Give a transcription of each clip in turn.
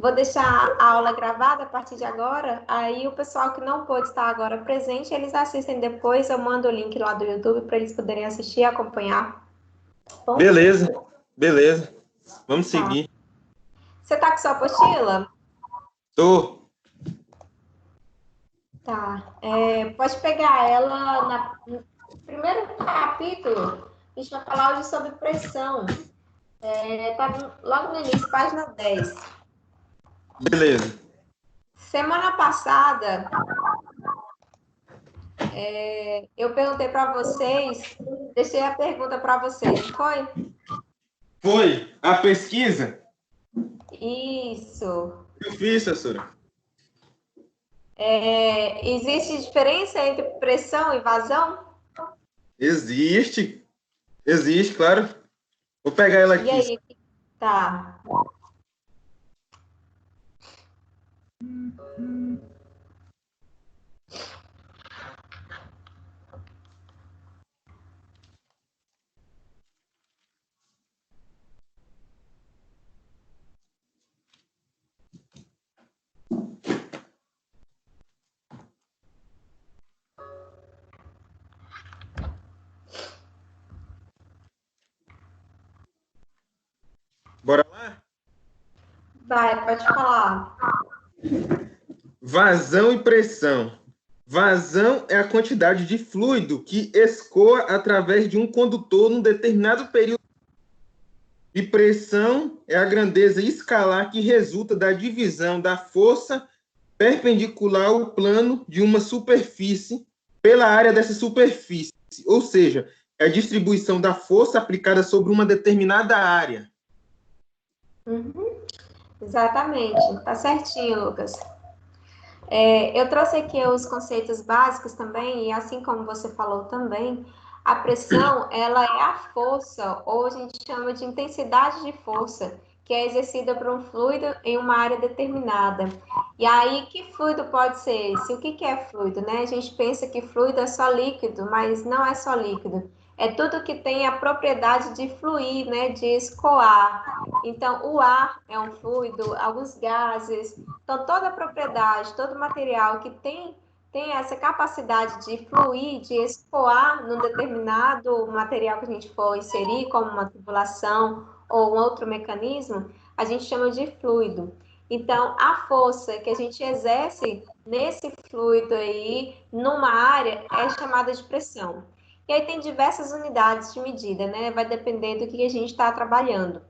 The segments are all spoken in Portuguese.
Vou deixar a aula gravada a partir de agora, aí o pessoal que não pôde estar agora presente, eles assistem depois, eu mando o link lá do YouTube para eles poderem assistir e acompanhar. Bom? Beleza, beleza. Vamos Tá. seguir. Você tá com sua apostila? Tô. Tá. Pode pegar ela no primeiro capítulo, a gente vai falar hoje sobre pressão. Tá logo no início, página 10. Beleza. Semana passada, eu perguntei para vocês, deixei a pergunta para vocês, foi? Foi a pesquisa? Isso. Eu fiz, professora. Existe diferença entre pressão e vazão? Existe. Existe, claro. Vou pegar ela E aqui. aí? Tá. Bora lá? Vai, pode falar. Vazão e pressão. Vazão é a quantidade de fluido que escoa através de um condutor num determinado período. E pressão é a grandeza escalar que resulta da divisão da força perpendicular ao plano de uma superfície pela área dessa superfície. Ou seja, é a distribuição da força aplicada sobre uma determinada área. Uhum. Exatamente. Tá certinho, Lucas. Eu trouxe aqui os conceitos básicos também, e assim como você falou também, a pressão, ela é a força, ou a gente chama de intensidade de força, que é exercida por um fluido em uma área determinada. E aí, que fluido pode ser esse? O que é fluido, né? A gente pensa que fluido é só líquido, mas não é só líquido. É tudo que tem a propriedade de fluir, né? De escoar. Então, o ar é um fluido, alguns gases. Então, toda propriedade, todo material que tem essa capacidade de fluir, de escoar num determinado material que a gente for inserir, como uma tubulação ou um outro mecanismo, a gente chama de fluido. Então, a força que a gente exerce nesse fluido aí, numa área, é chamada de pressão. E aí tem diversas unidades de medida, né? Vai depender do que a gente está trabalhando.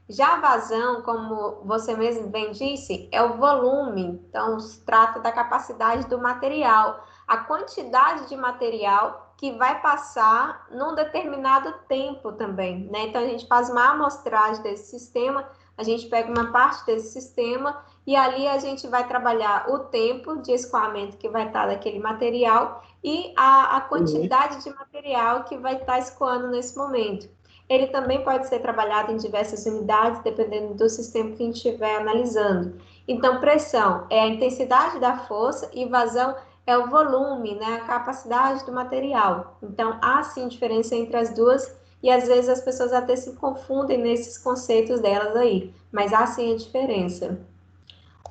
Já a vazão, como você mesmo bem disse, é o volume. Então, se trata da capacidade do material, a quantidade de material que vai passar num determinado tempo também, né? Então, a gente faz uma amostragem desse sistema, a gente pega uma parte desse sistema e ali a gente vai trabalhar o tempo de escoamento que vai estar daquele material e a quantidade de material que vai estar escoando nesse momento. Ele também pode ser trabalhado em diversas unidades, dependendo do sistema que a gente estiver analisando. Então, pressão é a intensidade da força e vazão é o volume, né, a capacidade do material. Então, há sim diferença entre as duas e às vezes as pessoas até se confundem nesses conceitos delas aí, mas há sim a diferença.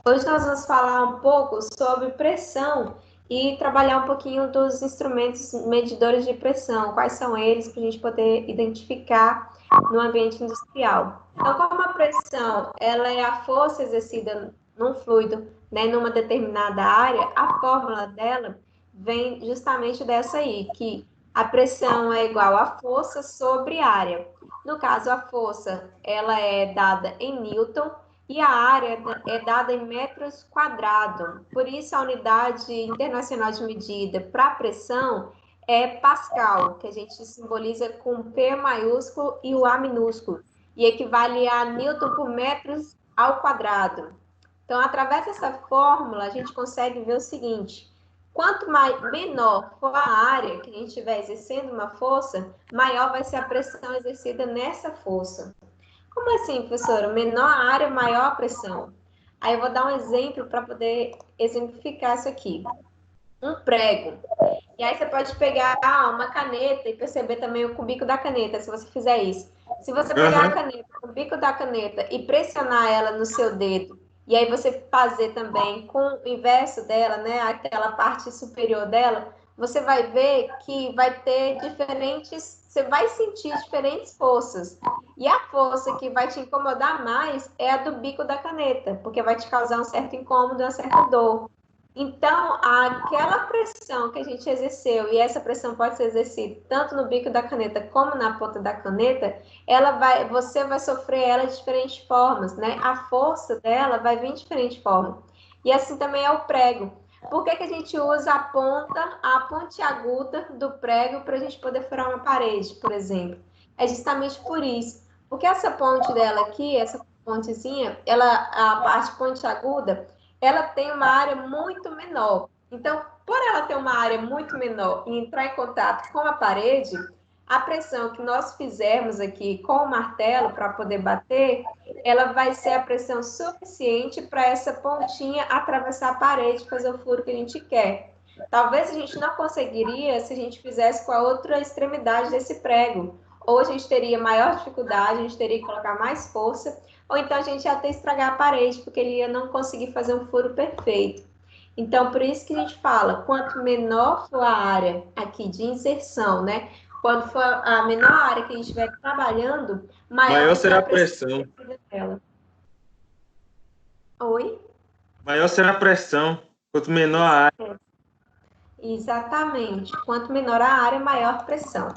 Hoje nós vamos falar um pouco sobre pressão e trabalhar um pouquinho dos instrumentos medidores de pressão, quais são eles, para a gente poder identificar no ambiente industrial. Então, como a pressão ela é a força exercida num fluido, né, numa determinada área, a fórmula dela vem justamente dessa aí, que a pressão é igual à força sobre área. No caso, a força ela é dada em Newton, e a área é dada em metros quadrados. Por isso, a unidade internacional de medida para pressão é Pascal, que a gente simboliza com P maiúsculo e o A minúsculo, e equivale a Newton por metros ao quadrado. Então, através dessa fórmula, a gente consegue ver o seguinte: quanto menor for a área que a gente estiver exercendo uma força, maior vai ser a pressão exercida nessa força. Como assim, professora? Menor a área, maior a pressão. Aí eu vou dar um exemplo para poder exemplificar isso aqui. Um prego. E aí você pode pegar uma caneta e perceber também o cubico da caneta, se você fizer isso. Se você pegar a caneta, o bico da caneta e pressionar ela no seu dedo e aí você fazer também com o inverso dela, né, aquela parte superior dela, você vai ver que vai ter diferentes, você vai sentir diferentes forças. E a força que vai te incomodar mais é a do bico da caneta, porque vai te causar um certo incômodo, uma certa dor. Então, aquela pressão que a gente exerceu, e essa pressão pode ser exercida tanto no bico da caneta como na ponta da caneta, você vai sofrer ela de diferentes formas, né? A força dela vai vir de diferentes formas. E assim também é o prego. Por que que a gente usa a ponte aguda do prego para a gente poder furar uma parede, por exemplo? É justamente por isso. Porque essa ponte dela aqui, essa pontezinha, a parte ponte aguda, ela tem uma área muito menor. Então, por ela ter uma área muito menor e entrar em contato com a parede, a pressão que nós fizermos aqui com o martelo para poder bater, ela vai ser a pressão suficiente para essa pontinha atravessar a parede e fazer o furo que a gente quer. Talvez a gente não conseguiria se a gente fizesse com a outra extremidade desse prego. Ou a gente teria maior dificuldade, a gente teria que colocar mais força, ou então a gente ia até estragar a parede, porque ele ia não conseguir fazer um furo perfeito. Então, por isso que a gente fala, quanto menor for a área aqui de inserção, né? Quando for a menor área que a gente estiver trabalhando, maior Maior vai ser será a a pressão. pressão dela. Oi? Maior será a pressão, quanto menor a área. Exatamente. Quanto menor a área, maior a pressão.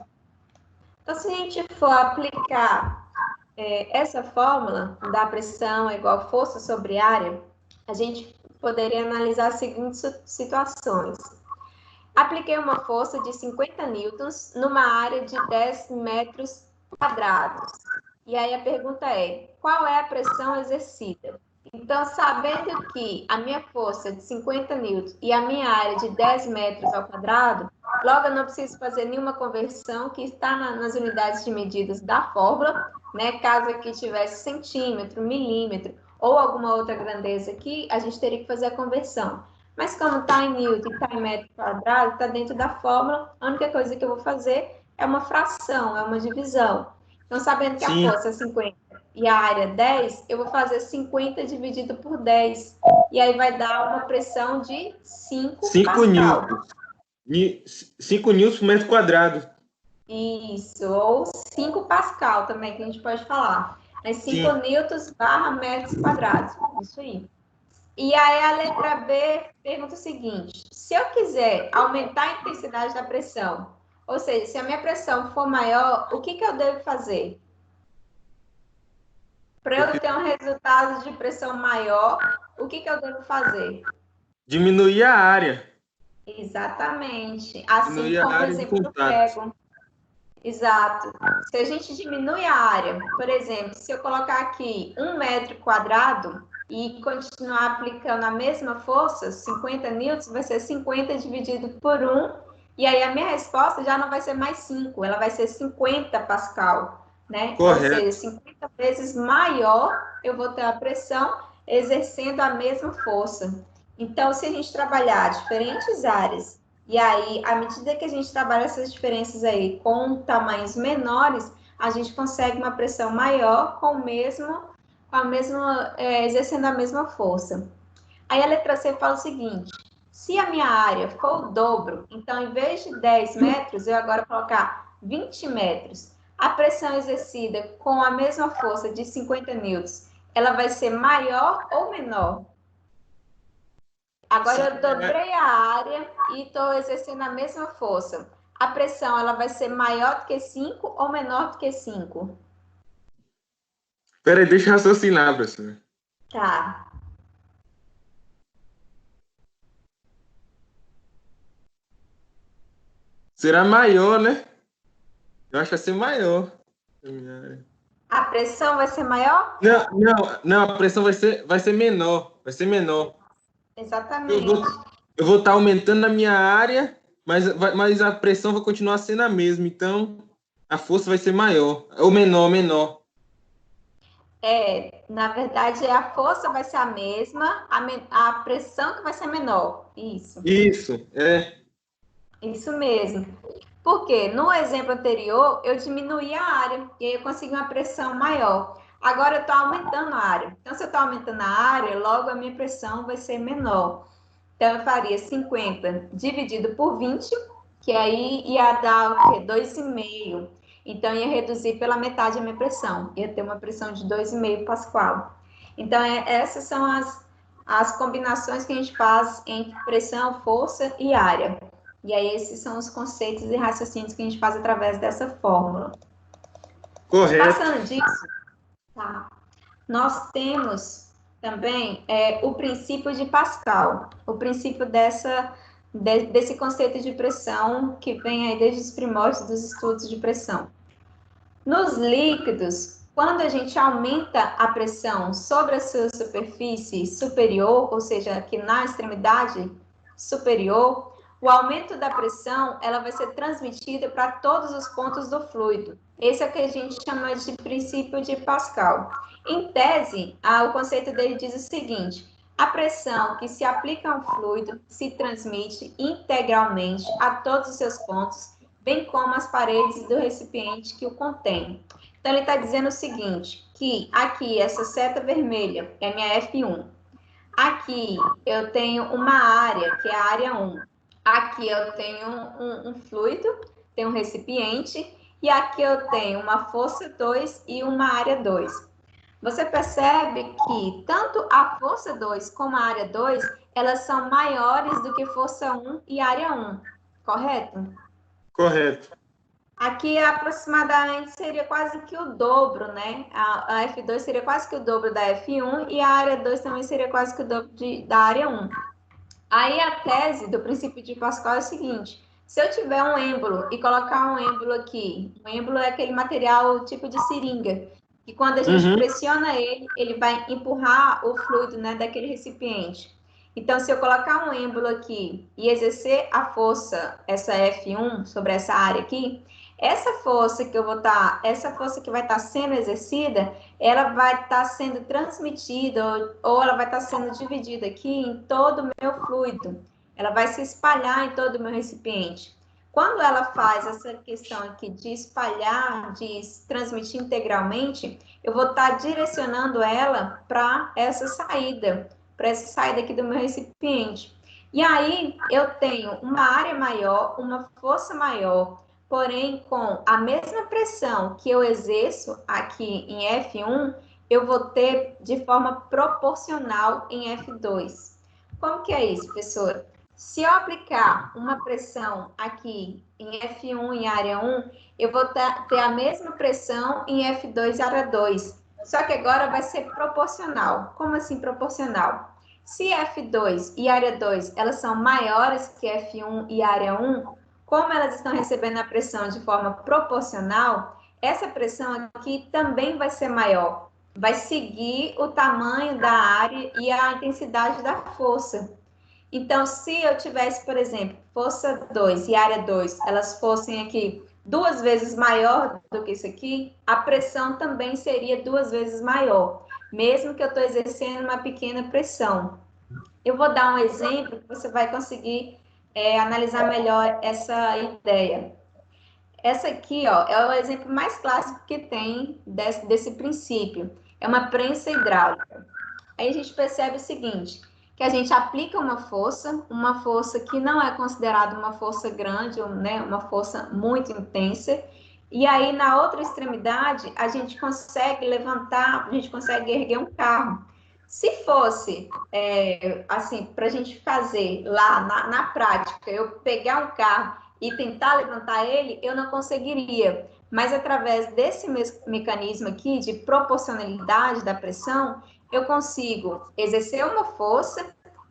Então, se a gente for aplicar essa fórmula da pressão é igual a força sobre área, a gente poderia analisar as seguintes situações. Apliquei uma força de 50 newtons numa área de 10 metros quadrados. E aí a pergunta é, qual é a pressão exercida? Então, sabendo que a minha força é de 50 newtons e a minha área é de 10 metros ao quadrado, logo eu não preciso fazer nenhuma conversão que está nas unidades de medidas da fórmula, né? Caso aqui tivesse centímetro, milímetro ou alguma outra grandeza aqui, a gente teria que fazer a conversão. Mas como está em Newton e está em metro quadrado, está dentro da fórmula, a única coisa que eu vou fazer é uma fração, é uma divisão. Então, sabendo que a Sim, força é 50 e a área é 10, eu vou fazer 50 dividido por 10. E aí vai dar uma pressão de 5 5 pascal. newtons. 5 newtons por metro quadrado. Isso, ou 5 pascal também, que a gente pode falar. É 5 Sim. newtons barra metros quadrados. Isso aí. E aí a letra B pergunta o seguinte: se eu quiser aumentar a intensidade da pressão, ou seja, se a minha pressão for maior, o que que eu devo fazer? Para eu ter um resultado de pressão maior, o que que eu devo fazer? Diminuir a área. Exatamente. Assim Diminuir a como o área de exemplo do contato. prego. Exato. Se a gente diminui a área, por exemplo, se eu colocar aqui 1 metro quadrado e continuar aplicando a mesma força, 50 newtons, vai ser 50 dividido por 1, e aí a minha resposta já não vai ser mais 5, ela vai ser 50 pascal, né? Ou seja, Correto. 50 vezes maior eu vou ter a pressão exercendo a mesma força. Então, se a gente trabalhar diferentes áreas e aí, à medida que a gente trabalha essas diferenças aí com tamanhos menores, a gente consegue uma pressão maior exercendo a mesma força. Aí a letra C fala o seguinte: se a minha área for o dobro, então em vez de 10 metros, eu agora colocar 20 metros, a pressão exercida com a mesma força de 50 newtons, ela vai ser maior ou menor? Agora eu dobrei a área e estou exercendo a mesma força. A pressão ela vai ser maior do que 5 ou menor do que 5? Peraí, deixa eu raciocinar, professor. Tá. Será maior, né? Eu acho que vai ser maior. A pressão vai ser maior? Não, a pressão vai ser menor. Vai ser menor. Eu Exatamente. vou, eu vou estar aumentando a minha área, mas a pressão vai continuar sendo a mesma. Então, a força vai ser maior. Ou menor. Na verdade, a força vai ser a mesma, a pressão que vai ser menor. Isso, é. Isso mesmo. Porque no exemplo anterior, eu diminuí a área e aí eu consegui uma pressão maior. Agora eu estou aumentando a área. Então, se eu estou aumentando a área, logo a minha pressão vai ser menor. Então, eu faria 50 dividido por 20, que aí ia dar o quê? 2,5. Então, ia reduzir pela metade a minha pressão. Ia ter uma pressão de 2,5 Pascal. Então, essas são as combinações que a gente faz entre pressão, força e área. E aí, esses são os conceitos e raciocínios que a gente faz através dessa fórmula. Correto. Passando disso, tá? Nós temos também o princípio de Pascal, o princípio desse conceito de pressão que vem aí desde os primórdios dos estudos de pressão. Nos líquidos, quando a gente aumenta a pressão sobre a sua superfície superior, ou seja, aqui na extremidade superior, o aumento da pressão ela vai ser transmitida para todos os pontos do fluido. Esse é o que a gente chama de princípio de Pascal. Em tese, o conceito dele diz o seguinte: a pressão que se aplica a um fluido se transmite integralmente a todos os seus pontos, bem como as paredes do recipiente que o contém. Então, ele está dizendo o seguinte, que aqui, essa seta vermelha é minha F1. Aqui, eu tenho uma área, que é a área 1. Aqui, eu tenho um fluido, tenho um recipiente, e aqui eu tenho uma força 2 e uma área 2. Você percebe que tanto a força 2 como a área 2, elas são maiores do que força 1 e área 1, correto? Correto. Aqui aproximadamente seria quase que o dobro, né? A F2 seria quase que o dobro da F1 e a área 2 também seria quase que o dobro da área 1. Aí a tese do princípio de Pascal é o seguinte: se eu tiver um êmbolo e colocar um êmbolo aqui, um êmbolo é aquele material tipo de seringa, que quando a gente pressiona ele, ele vai empurrar o fluido, né, daquele recipiente. Então, se eu colocar um êmbolo aqui e exercer a força, essa F1 sobre essa área aqui, essa força que essa força que vai estar sendo exercida, ela vai estar sendo transmitida ou ela vai estar sendo dividida aqui em todo o meu fluido. Ela vai se espalhar em todo o meu recipiente. Quando ela faz essa questão aqui de espalhar, de transmitir integralmente, eu vou estar direcionando ela para essa saída aqui do meu recipiente. E aí eu tenho uma área maior, uma força maior, porém com a mesma pressão que eu exerço aqui em F1, eu vou ter de forma proporcional em F2. Como que é isso, professora? Se eu aplicar uma pressão aqui em F1 em área 1, eu vou ter a mesma pressão em F2 área 2. Só que agora vai ser proporcional. Como assim proporcional? Se F2 e área 2 elas são maiores que F1 e área 1, como elas estão recebendo a pressão de forma proporcional, essa pressão aqui também vai ser maior. Vai seguir o tamanho da área e a intensidade da força. Então, se eu tivesse, por exemplo, força 2 e área 2, elas fossem aqui 2 vezes maior do que isso aqui, a pressão também seria 2 vezes maior, mesmo que eu estou exercendo uma pequena pressão. Eu vou dar um exemplo que você vai conseguir analisar melhor essa ideia. Essa aqui, ó, é o exemplo mais clássico que tem desse princípio. É uma prensa hidráulica. Aí a gente percebe o seguinte, que a gente aplica uma força que não é considerada uma força grande, né, uma força muito intensa, e aí na outra extremidade a gente consegue levantar, a gente consegue erguer um carro. Se fosse, assim, para a gente fazer lá na prática, eu pegar um carro e tentar levantar ele, eu não conseguiria. Mas através desse mecanismo aqui de proporcionalidade da pressão, eu consigo exercer uma força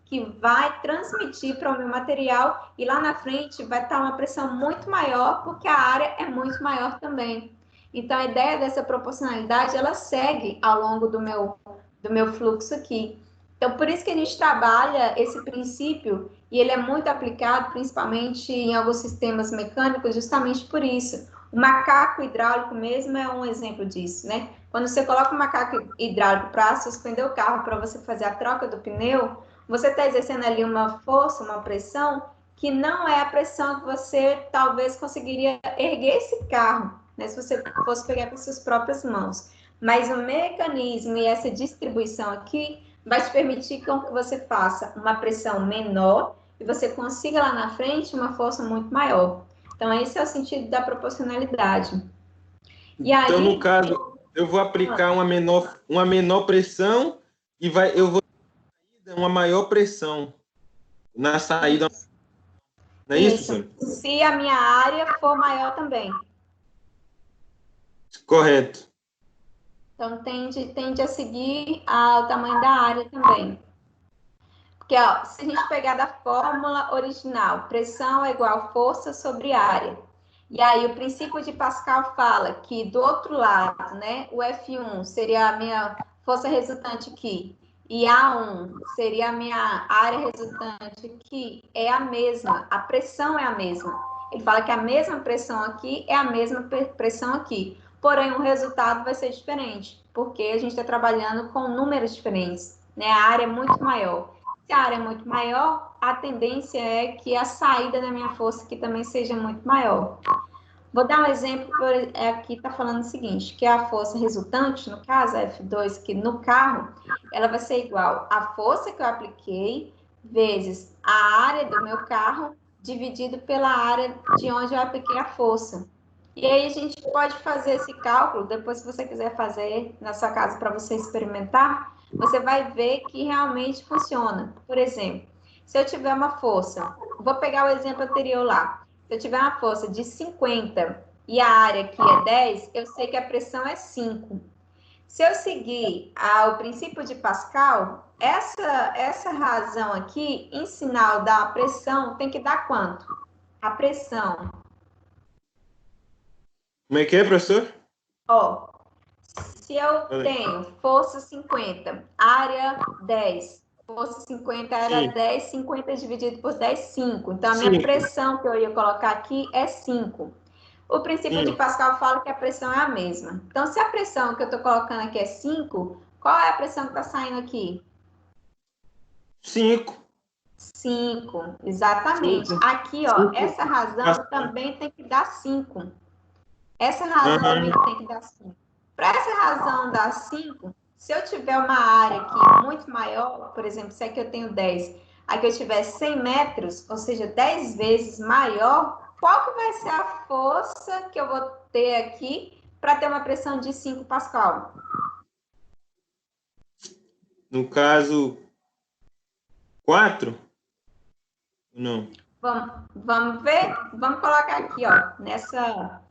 que vai transmitir para o meu material e lá na frente vai estar uma pressão muito maior, porque a área é muito maior também. Então, a ideia dessa proporcionalidade, ela segue ao longo do meu fluxo aqui. Então, por isso que a gente trabalha esse princípio e ele é muito aplicado, principalmente em alguns sistemas mecânicos, justamente por isso. O macaco hidráulico mesmo é um exemplo disso, né? Quando você coloca um macaco hidráulico para suspender o carro, para você fazer a troca do pneu, você está exercendo ali uma força, uma pressão, que não é a pressão que você talvez conseguiria erguer esse carro, né? Se você fosse pegar com suas próprias mãos. Mas o mecanismo e essa distribuição aqui vai te permitir que você faça uma pressão menor e você consiga lá na frente uma força muito maior. Então, esse é o sentido da proporcionalidade. E Então, no aí, caso, eu vou aplicar uma menor pressão e eu vou ter uma maior pressão na saída. Não é isso, isso. professor? Se a minha área for maior também. Correto. Então, tende a seguir o tamanho da área também. Porque, ó, se a gente pegar da fórmula original, pressão é igual a força sobre área. E aí, o princípio de Pascal fala que do outro lado, né, o F1 seria a minha força resultante aqui, e A1 seria a minha área resultante aqui, é a mesma, a pressão é a mesma. Ele fala que a mesma pressão aqui é a mesma pressão aqui. Porém, o resultado vai ser diferente, porque a gente está trabalhando com números diferentes, né? A área é muito maior. Se a área é muito maior, a tendência é que a saída da minha força aqui também seja muito maior. Vou dar um exemplo, aqui está falando o seguinte, que a força resultante, no caso, a F2, que no carro, ela vai ser igual à força que eu apliquei, vezes a área do meu carro, dividido pela área de onde eu apliquei a força. E aí a gente pode fazer esse cálculo, depois se você quiser fazer na sua casa para você experimentar, você vai ver que realmente funciona. Por exemplo, se eu tiver uma força, vou pegar o exemplo anterior lá, se eu tiver uma força de 50 e a área aqui é 10, eu sei que a pressão é 5. Se eu seguir o princípio de Pascal, essa razão aqui, em sinal da pressão, tem que dar quanto? A pressão. Como é, professor? Ó, se eu tenho força 50, área 10, força 50, área 10, 50 dividido por 10, 5. Então, a minha pressão que eu ia colocar aqui é 5. O princípio de Pascal fala que a pressão é a mesma. Então, se a pressão que eu estou colocando aqui é 5, qual é a pressão que está saindo aqui? 5. 5, exatamente. Aqui, ó, essa razão também tem que dar 5. Essa razão também tem que dar 5. Para essa razão dar 5, se eu tiver uma área aqui muito maior, por exemplo, se aqui eu tenho 10, aqui eu tiver 100 metros, ou seja, 10 vezes maior, qual que vai ser a força que eu vou ter aqui para ter uma pressão de 5 Pascal? No caso, 4? Não. Vamos ver? Vamos colocar aqui, ó, nessa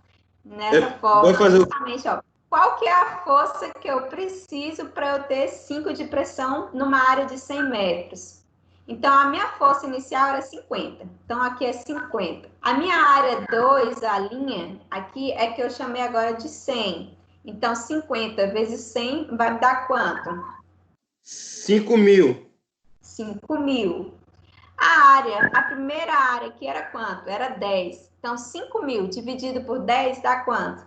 forma, justamente, ó. Qual que é a força que eu preciso para eu ter 5 de pressão numa área de 100 metros? Então, a minha força inicial era 50. Então, aqui é 50. A minha área 2, a linha, aqui é que eu chamei agora de 100. Então, 50 vezes 100 vai me dar quanto? 5.000. 5.000. A primeira área aqui era quanto? Era 10. Então, 5.000 dividido por 10 dá quanto?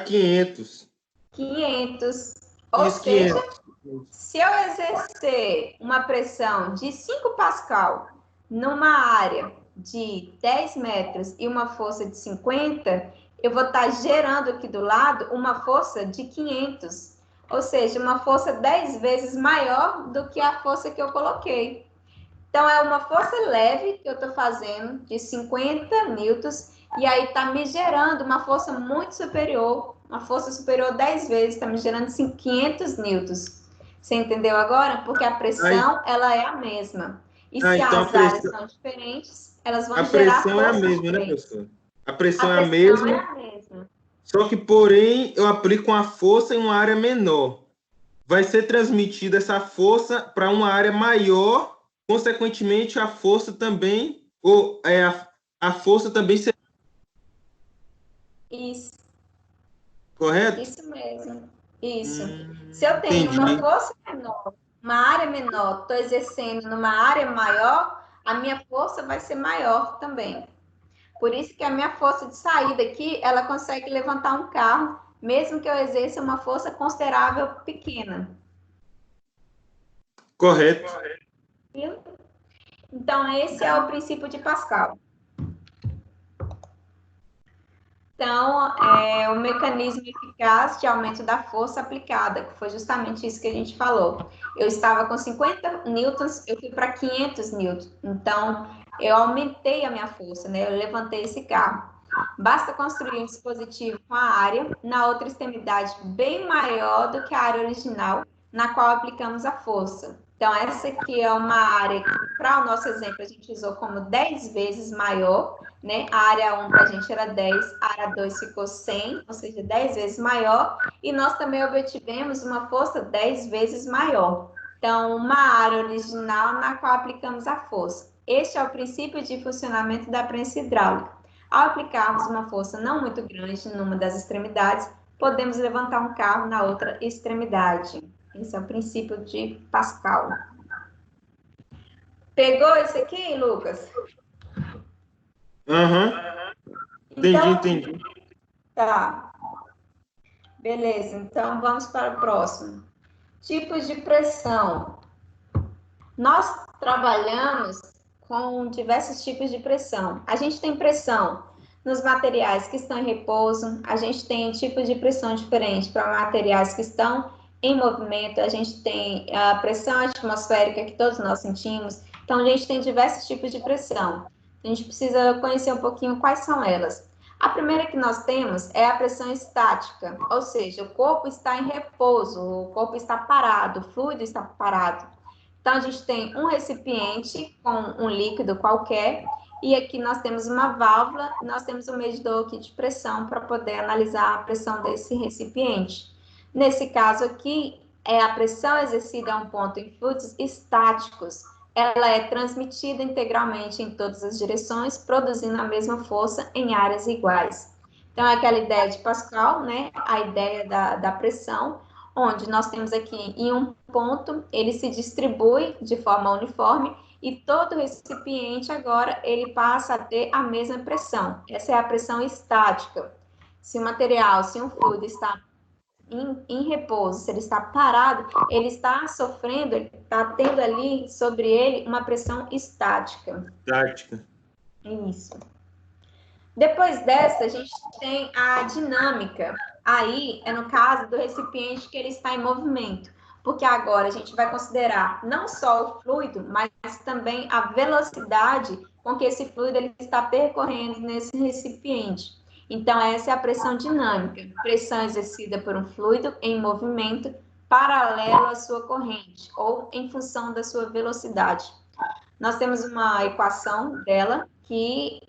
500. 500. Ou Isso, seja, 500. se eu exercer uma pressão de 5 Pascal numa área de 10 metros e uma força de 50, eu vou estar gerando aqui do lado uma força de 500. Ou seja, uma força 10 vezes maior do que a força que eu coloquei. Então, é uma força leve que eu estou fazendo de 50 newtons e aí está me gerando uma força muito superior, uma força superior 10 vezes, está me gerando 500 newtons. Você entendeu agora? Porque a pressão, ela é a mesma. E se Então as áreas são diferentes, elas vão a gerar pressão é a forças mesma, né, diferentes. professor? A pressão A é a pressão é mesma, a mesma. só que, porém, eu aplico uma força em uma área menor. Vai ser transmitida essa força para uma área maior, consequentemente, a força também, a força também será. Isso. Correto? Isso mesmo. Isso. Se eu tenho Entendi. uma força menor, uma área menor, estou exercendo numa área maior, a minha força vai ser maior também. Por isso que a minha força de saída aqui, ela consegue levantar um carro, mesmo que eu exerça uma força considerável pequena. Correto. Viu? Então, esse é o princípio de Pascal. Então, o mecanismo eficaz de aumento da força aplicada, que foi justamente isso que a gente falou. Eu estava com 50 newtons, eu fui para 500 newtons. Então, eu aumentei a minha força, né? Eu levantei esse carro. Basta construir um dispositivo com a área na outra extremidade bem maior do que a área original, na qual aplicamos a força. Então, essa aqui é uma área que, para o nosso exemplo, a gente usou como 10 vezes maior, né? A área 1 para a gente era 10, a área 2 ficou 100, ou seja, 10 vezes maior, e nós também obtivemos uma força 10 vezes maior. Então, uma área original na qual aplicamos a força. Este é o princípio de funcionamento da prensa hidráulica. Ao aplicarmos uma força não muito grande numa das extremidades, podemos levantar um carro na outra extremidade. Esse é o princípio de Pascal. Pegou isso aqui, Lucas? Aham. Então, Entendi. tá. Beleza, então vamos para o próximo. Tipos de pressão. Nós trabalhamos com diversos tipos de pressão. A gente tem pressão nos materiais que estão em repouso, a gente tem tipos de pressão diferente para materiais que estão em movimento, a gente tem a pressão atmosférica que todos nós sentimos. Então, a gente tem diversos tipos de pressão. A gente precisa conhecer um pouquinho quais são elas. A primeira que nós temos é a pressão estática, ou seja, o corpo está em repouso, o corpo está parado, o fluido está parado. Então, a gente tem um recipiente com um líquido qualquer, e aqui nós temos uma válvula, nós temos um medidor aqui de pressão para poder analisar a pressão desse recipiente. Nesse caso aqui, a pressão exercida a um ponto em fluidos estáticos, ela é transmitida integralmente em todas as direções, produzindo a mesma força em áreas iguais. Então, é aquela ideia de Pascal, né? A ideia da pressão, onde nós temos aqui em um ponto, ele se distribui de forma uniforme e todo recipiente agora ele passa a ter a mesma pressão. Essa é a pressão estática. Se o material, se um fluido está em repouso, se ele está parado, ele está sofrendo, ele está tendo ali sobre ele uma pressão estática. Tática. Isso. Depois dessa, a gente tem a dinâmica. Aí é no caso do recipiente que ele está em movimento, porque agora a gente vai considerar não só o fluido, mas também a velocidade com que esse fluido ele está percorrendo nesse recipiente. Então, essa é a pressão dinâmica, pressão exercida por um fluido em movimento paralelo à sua corrente, ou em função da sua velocidade. Nós temos uma equação dela, que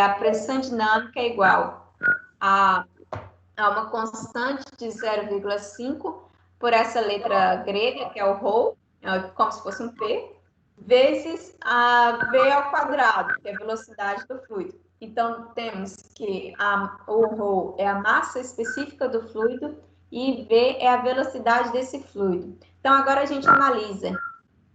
a pressão dinâmica é igual a uma constante de 0,5 por essa letra grega, que é o ρ, como se fosse um P, vezes a V ao quadrado, que é a velocidade do fluido. Então, temos que o ρ é a massa específica do fluido e V é a velocidade desse fluido. Então, agora a gente analisa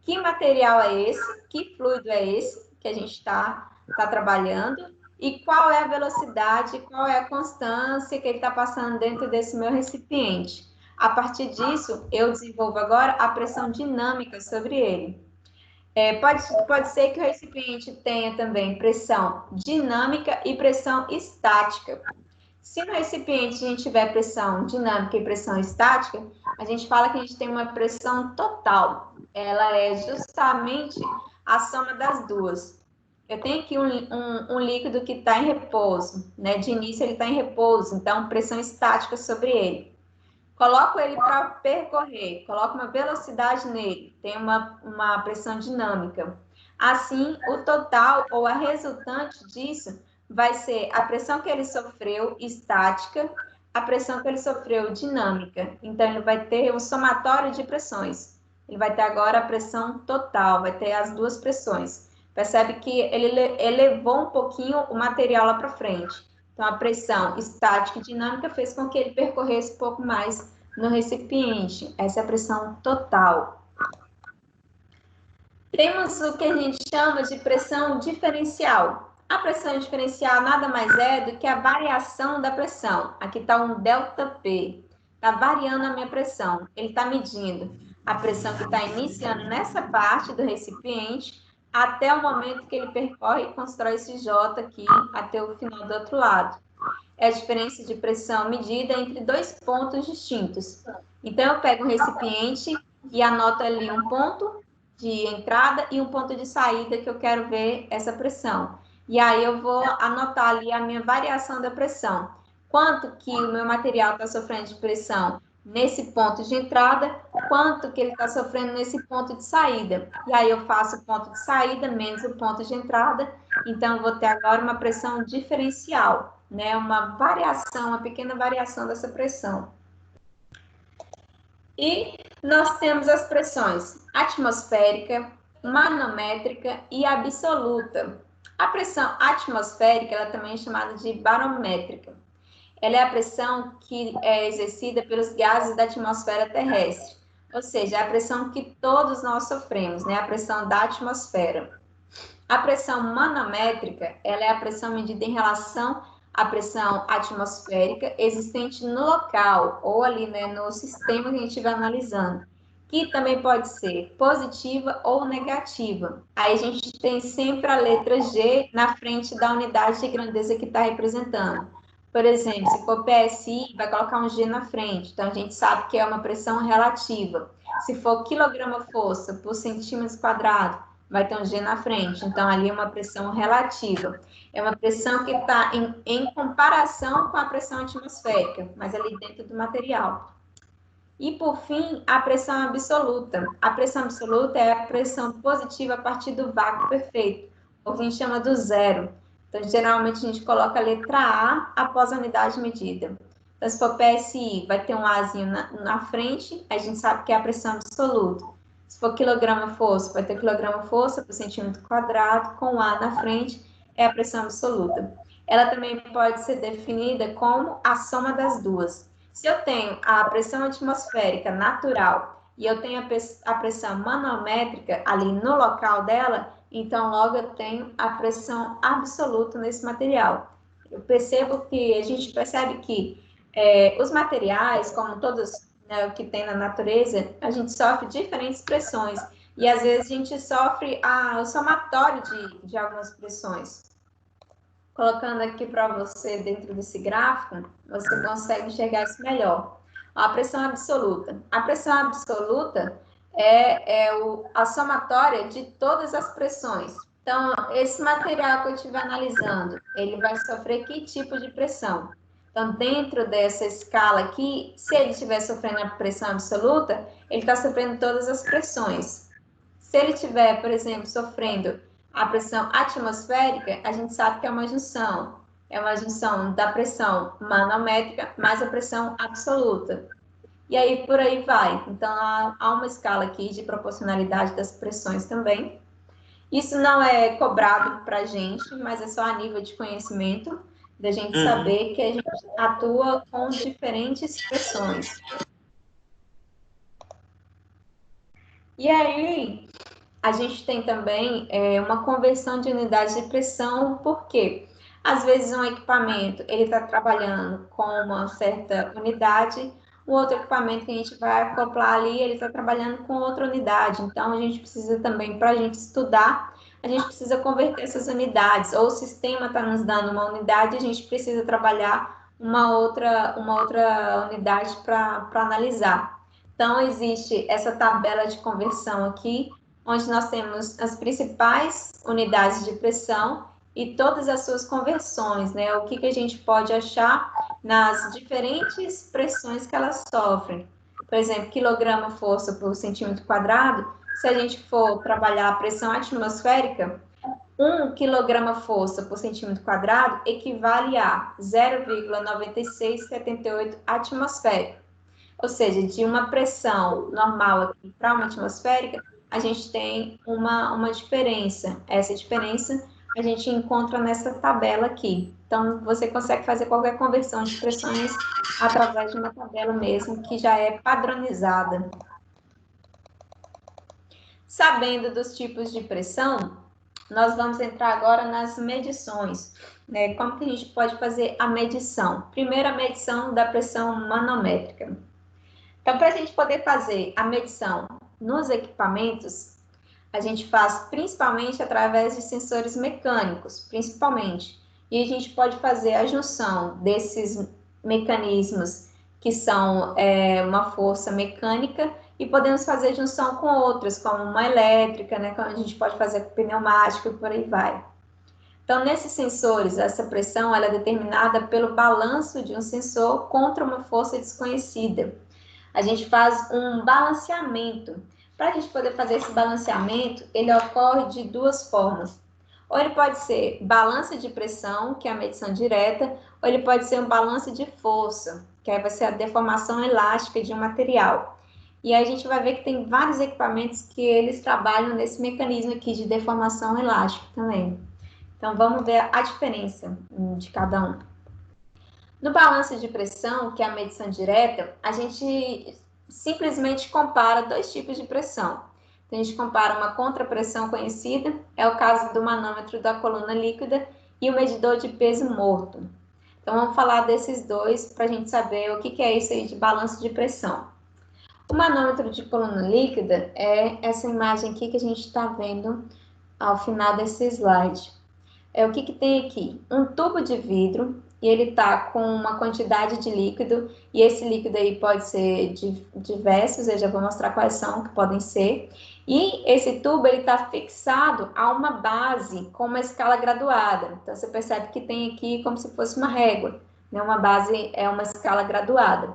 que material é esse, que fluido é esse que a gente está trabalhando e qual é a velocidade, qual é a constância que ele está passando dentro desse meu recipiente. A partir disso, eu desenvolvo agora a pressão dinâmica sobre ele. Pode ser que o recipiente tenha também pressão dinâmica e pressão estática. Se no recipiente a gente tiver pressão dinâmica e pressão estática, a gente fala que a gente tem uma pressão total. Ela é justamente a soma das duas. Eu tenho aqui um líquido que está em repouso, né? De início ele está em repouso, então pressão estática sobre ele. Coloco ele para percorrer, coloco uma velocidade nele, tem uma pressão dinâmica. Assim, o total ou a resultante disso vai ser a pressão que ele sofreu estática, a pressão que ele sofreu dinâmica. Então, ele vai ter um somatório de pressões. Ele vai ter agora a pressão total, vai ter as duas pressões. Percebe que ele elevou um pouquinho o material lá para frente. Então, a pressão estática e dinâmica fez com que ele percorresse um pouco mais no recipiente. Essa é a pressão total. Temos o que a gente chama de pressão diferencial. A pressão diferencial nada mais é do que a variação da pressão. Aqui está um ΔP. Está variando a minha pressão. Ele está medindo a pressão que está iniciando nessa parte do recipiente até o momento que ele percorre e constrói esse J aqui até o final do outro lado. é a diferença de pressão medida entre dois pontos distintos. Então, eu pego um recipiente e anoto ali um ponto de entrada e um ponto de saída que eu quero ver essa pressão. E aí eu vou anotar ali a minha variação da pressão. Quanto que o meu material está sofrendo de pressão nesse ponto de entrada, quanto que ele está sofrendo nesse ponto de saída. E aí eu faço o ponto de saída menos o ponto de entrada, então eu vou ter agora uma pressão diferencial, né? Uma variação, uma pequena variação dessa pressão. E nós temos as pressões atmosférica, manométrica e absoluta. A pressão atmosférica, ela também é chamada de barométrica. Ela é a pressão que é exercida pelos gases da atmosfera terrestre, ou seja, é a pressão que todos nós sofremos, né? A pressão da atmosfera. A pressão manométrica, ela é a pressão medida em relação à pressão atmosférica existente no local, ou ali, né, no sistema que a gente estiver analisando, que também pode ser positiva ou negativa. Aí a gente tem sempre a letra G na frente da unidade de grandeza que está representando. Por exemplo, se for PSI, vai colocar um G na frente. Então, a gente sabe que é uma pressão relativa. Se for quilograma-força por centímetro quadrado, vai ter um G na frente. Então, ali é uma pressão relativa. É uma pressão que está em comparação com a pressão atmosférica, mas ali dentro do material. E, por fim, a pressão absoluta. A pressão absoluta é a pressão positiva a partir do vácuo perfeito, ou que a gente chama do zero. Então, geralmente, a gente coloca a letra A após a unidade medida. Então, se for PSI, vai ter um Azinho na frente, a gente sabe que é a pressão absoluta. Se for quilograma-força, vai ter quilograma-força por centímetro quadrado, com A na frente, é a pressão absoluta. Ela também pode ser definida como a soma das duas. Se eu tenho a pressão atmosférica natural e eu tenho a pressão manométrica ali no local dela, então logo eu tenho a pressão absoluta nesse material. Eu percebo que, a gente percebe que os materiais, como todos, né, o que tem na natureza, a gente sofre diferentes pressões. E às vezes a gente sofre o somatório de algumas pressões. Colocando aqui para você dentro desse gráfico, você consegue enxergar isso melhor. A pressão absoluta. A pressão absoluta é a somatória de todas as pressões. Então, esse material que eu estiver analisando, ele vai sofrer que tipo de pressão? Então, dentro dessa escala aqui, se ele estiver sofrendo a pressão absoluta, ele está sofrendo todas as pressões. Se ele estiver, por exemplo, sofrendo a pressão atmosférica, a gente sabe que é uma junção. É uma junção da pressão manométrica mais a pressão absoluta. E aí, por aí vai. Então, há uma escala aqui de proporcionalidade das pressões também. Isso não é cobrado para a gente, mas é só a nível de conhecimento, da gente saber que a gente atua com diferentes pressões. E aí, a gente tem também uma conversão de unidade de pressão, porque às vezes um equipamento ele está trabalhando com uma certa unidade, o outro equipamento que a gente vai acoplar ali, ele está trabalhando com outra unidade. Então, a gente precisa também, para a gente estudar, a gente precisa converter essas unidades, ou o sistema está nos dando uma unidade, a gente precisa trabalhar uma outra unidade para analisar. Então, existe essa tabela de conversão aqui, onde nós temos as principais unidades de pressão e todas as suas conversões, né? O que a gente pode achar nas diferentes pressões que elas sofrem. Por exemplo, quilograma-força por centímetro quadrado, se a gente for trabalhar a pressão atmosférica, 1 quilograma-força por centímetro quadrado equivale a 0,9678 atmosférico. Ou seja, de uma pressão normal para uma atmosférica, a gente tem uma diferença. Essa diferença a gente encontra nessa tabela aqui. Então, você consegue fazer qualquer conversão de pressões através de uma tabela mesmo, que já é padronizada. Sabendo dos tipos de pressão, nós vamos entrar agora nas medições. Né? Como que a gente pode fazer a medição? Primeiro, a medição da pressão manométrica. Então, para a gente poder fazer a medição nos equipamentos, a gente faz principalmente através de sensores mecânicos, principalmente. e a gente pode fazer a junção desses mecanismos que são uma força mecânica e podemos fazer junção com outras, como uma elétrica, né, que a gente pode fazer com pneumático e por aí vai. Então, nesses sensores, essa pressão ela é determinada pelo balanço de um sensor contra uma força desconhecida. A gente faz um balanceamento. Para a gente poder fazer esse balanceamento, ele ocorre de duas formas. Ou ele pode ser balança de pressão, que é a medição direta, ou ele pode ser um balanço de força, que aí vai ser a deformação elástica de um material. E aí a gente vai ver que tem vários equipamentos que eles trabalham nesse mecanismo aqui de deformação elástica também. Então, vamos ver a diferença de cada um. No balanço de pressão, que é a medição direta, a gente simplesmente compara dois tipos de pressão. Então, a gente compara uma contrapressão conhecida, é o caso do manômetro da coluna líquida, e o medidor de peso morto. Então, vamos falar desses dois para a gente saber o que é isso aí de balanço de pressão. O manômetro de coluna líquida é essa imagem aqui que a gente está vendo ao final desse slide. O que tem aqui? Um tubo de vidro, e ele está com uma quantidade de líquido, e esse líquido aí pode ser diversos, eu já vou mostrar quais são, que podem ser. E esse tubo ele está fixado a uma base com uma escala graduada. Então, você percebe que tem aqui como se fosse uma régua, né? Uma base é uma escala graduada.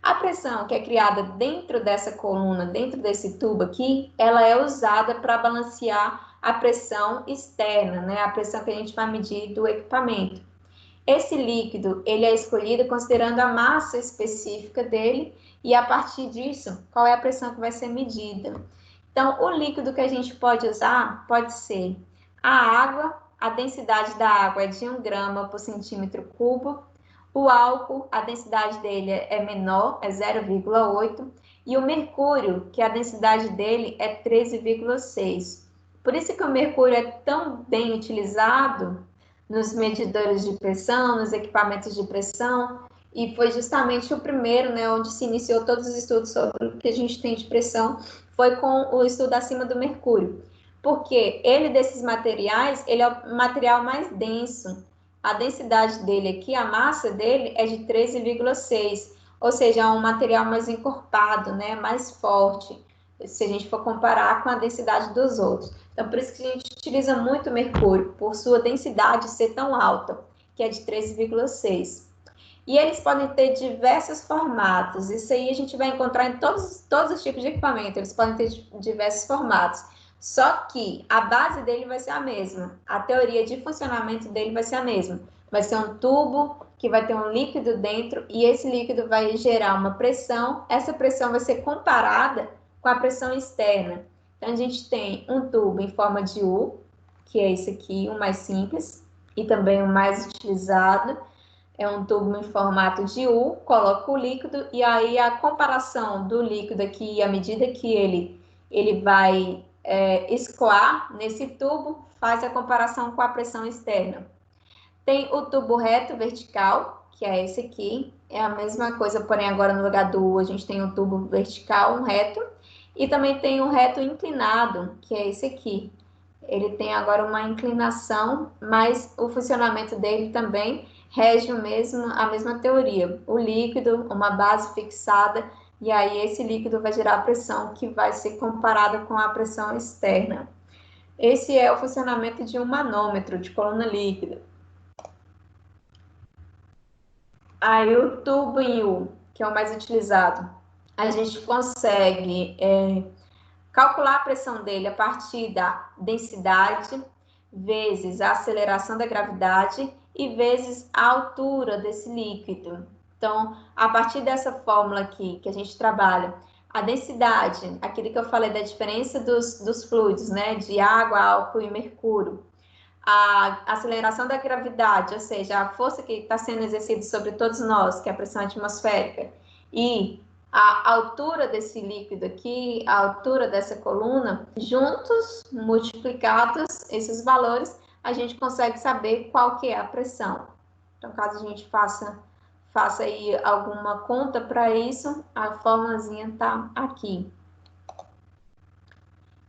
A pressão que é criada dentro dessa coluna, dentro desse tubo aqui, ela é usada para balancear a pressão externa, né? A pressão que a gente vai medir do equipamento. Esse líquido, ele é escolhido considerando a massa específica dele e a partir disso, qual é a pressão que vai ser medida. Então, o líquido que a gente pode usar pode ser a água, a densidade da água é de 1 grama por centímetro cubo, o álcool, a densidade dele é menor, é 0,8, e o mercúrio, que a densidade dele é 13,6. Por isso que o mercúrio é tão bem utilizado nos medidores de pressão, nos equipamentos de pressão, e foi justamente o primeiro, né, onde se iniciou todos os estudos sobre o que a gente tem de pressão, foi com o estudo acima do mercúrio. Porque ele, desses materiais, ele é o material mais denso. A densidade dele aqui, a massa dele é de 13,6, ou seja, é um material mais encorpado, né, mais forte, se a gente for comparar com a densidade dos outros. Então, por isso que a gente utiliza muito o mercúrio, por sua densidade ser tão alta, que é de 13,6. E eles podem ter diversos formatos. Isso aí a gente vai encontrar em todos os tipos de equipamento. Eles podem ter diversos formatos. Só que a base dele vai ser a mesma. A teoria de funcionamento dele vai ser a mesma. Vai ser um tubo que vai ter um líquido dentro e esse líquido vai gerar uma pressão. Essa pressão vai ser comparada com a pressão externa. Então, a gente tem um tubo em forma de U, que é esse aqui, o mais simples, e também o mais utilizado. É um tubo em formato de U, coloca o líquido, e aí a comparação do líquido aqui, à medida que ele vai escoar nesse tubo, faz a comparação com a pressão externa. Tem o tubo reto vertical, que é esse aqui, é a mesma coisa, porém agora no lugar do U a gente tem um tubo vertical, um reto, e também tem um reto inclinado, que é esse aqui. Ele tem agora uma inclinação, mas o funcionamento dele também rege a mesma teoria. O líquido, uma base fixada, e aí esse líquido vai gerar a pressão que vai ser comparada com a pressão externa. Esse é o funcionamento de um manômetro de coluna líquida. Aí o tubo em U, que é o mais utilizado, a gente consegue calcular a pressão dele a partir da densidade vezes a aceleração da gravidade e vezes a altura desse líquido. Então, a partir dessa fórmula aqui que a gente trabalha, a densidade, aquilo que eu falei da diferença dos fluidos, né, de água, álcool e mercúrio, a aceleração da gravidade, ou seja, a força que está sendo exercida sobre todos nós, que é a pressão atmosférica, e a altura desse líquido aqui, a altura dessa coluna, juntos, multiplicados esses valores, a gente consegue saber qual que é a pressão. Então, caso a gente faça aí alguma conta para isso, a formulazinha está aqui.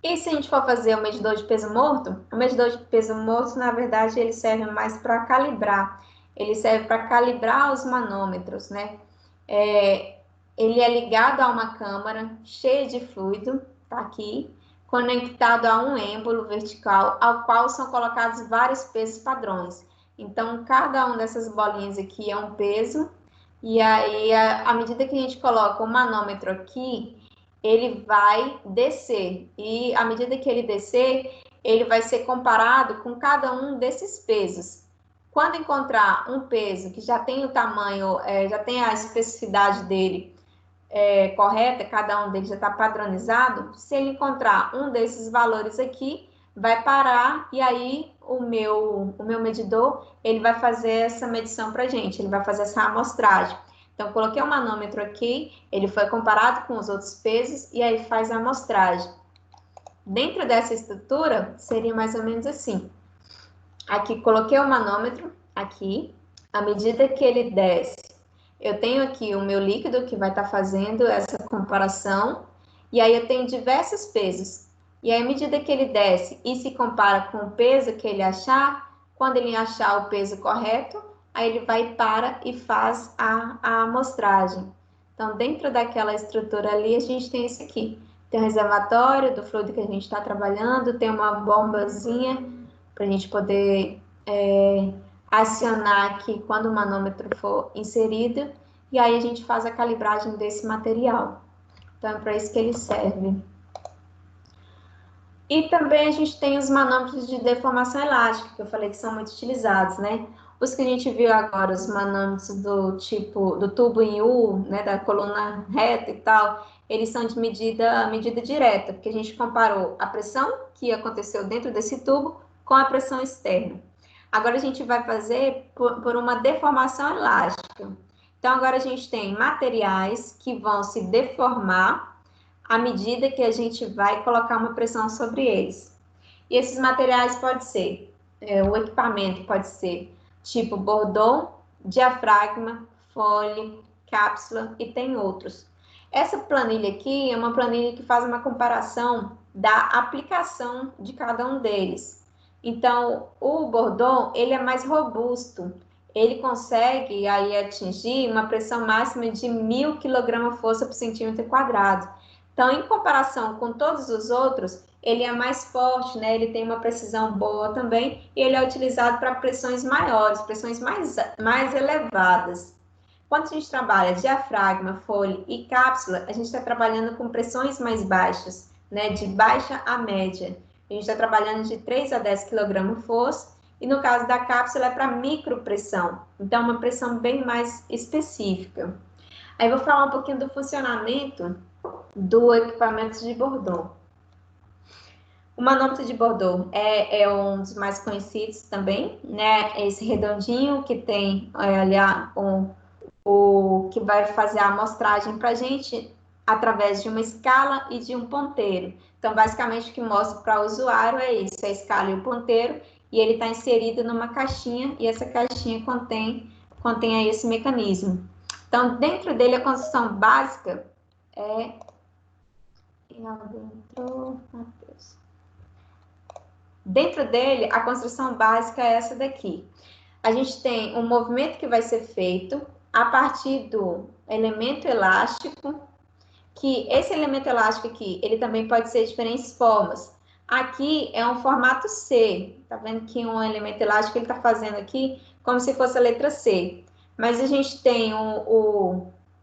E se a gente for fazer o medidor de peso morto, o medidor de peso morto, na verdade, ele serve mais para calibrar. Ele serve para calibrar os manômetros, né? Ele é ligado a uma câmara cheia de fluido, tá aqui, conectado a um êmbolo vertical, ao qual são colocados vários pesos padrões. Então, cada uma dessas bolinhas aqui é um peso, e aí, à medida que a gente coloca o manômetro aqui, ele vai descer. E à medida que ele descer, ele vai ser comparado com cada um desses pesos. Quando encontrar um peso que já tem o tamanho, já tem a especificidade dele correta, cada um deles já está padronizado, se ele encontrar um desses valores aqui, vai parar e aí o meu medidor, ele vai fazer essa medição para a gente, ele vai fazer essa amostragem. Então, coloquei o manômetro aqui, ele foi comparado com os outros pesos e aí faz a amostragem. Dentro dessa estrutura, seria mais ou menos assim. Aqui, coloquei o manômetro, aqui. À medida que ele desce, eu tenho aqui o meu líquido que vai estar fazendo essa comparação. E aí eu tenho diversos pesos. E aí, à medida que ele desce e se compara com o peso que ele achar, quando ele achar o peso correto, aí ele vai para e faz a amostragem. Então, dentro daquela estrutura ali, a gente tem isso aqui. Tem um reservatório do fluido que a gente está trabalhando, tem uma bombazinha para a gente poder acionar aqui quando o manômetro for inserido, e aí a gente faz a calibragem desse material. Então, é para isso que ele serve. E também a gente tem os manômetros de deformação elástica, que eu falei que são muito utilizados, né? Os que a gente viu agora, os manômetros do tipo, do tubo em U, né, da coluna reta e tal, eles são de medida direta, porque a gente comparou a pressão que aconteceu dentro desse tubo com a pressão externa. Agora a gente vai fazer por uma deformação elástica. Então, agora a gente tem materiais que vão se deformar à medida que a gente vai colocar uma pressão sobre eles. E esses materiais pode ser, o equipamento pode ser tipo bordão, diafragma, fole, cápsula e tem outros. Essa planilha aqui é uma planilha que faz uma comparação da aplicação de cada um deles. Então, o bordão, ele é mais robusto, ele consegue aí atingir uma pressão máxima de 1.000 kg-força por centímetro quadrado. Então, em comparação com todos os outros, ele é mais forte, né? Ele tem uma precisão boa também e ele é utilizado para pressões maiores, pressões mais elevadas. Quando a gente trabalha diafragma, fole e cápsula, a gente está trabalhando com pressões mais baixas, né? De baixa a média. A gente está trabalhando de 3 a 10 kg-força e no caso da cápsula é para micropressão, então uma pressão bem mais específica. Aí vou falar um pouquinho do funcionamento do equipamento de Bordeaux. O manômetro de Bordeaux é um dos mais conhecidos também, né? Esse redondinho que tem ali o que vai fazer a amostragem para a gente através de uma escala e de um ponteiro. Então, basicamente, o que mostra para o usuário é isso, a escala e o ponteiro, e ele está inserido numa caixinha, e essa caixinha contém aí esse mecanismo. Então, dentro dele, a construção básica é Dentro dele, a construção básica é essa daqui. A gente tem um movimento que vai ser feito a partir do elemento elástico, que esse elemento elástico aqui, ele também pode ser de diferentes formas. Aqui é um formato C, tá vendo que um elemento elástico ele tá fazendo aqui como se fosse a letra C. Mas a gente tem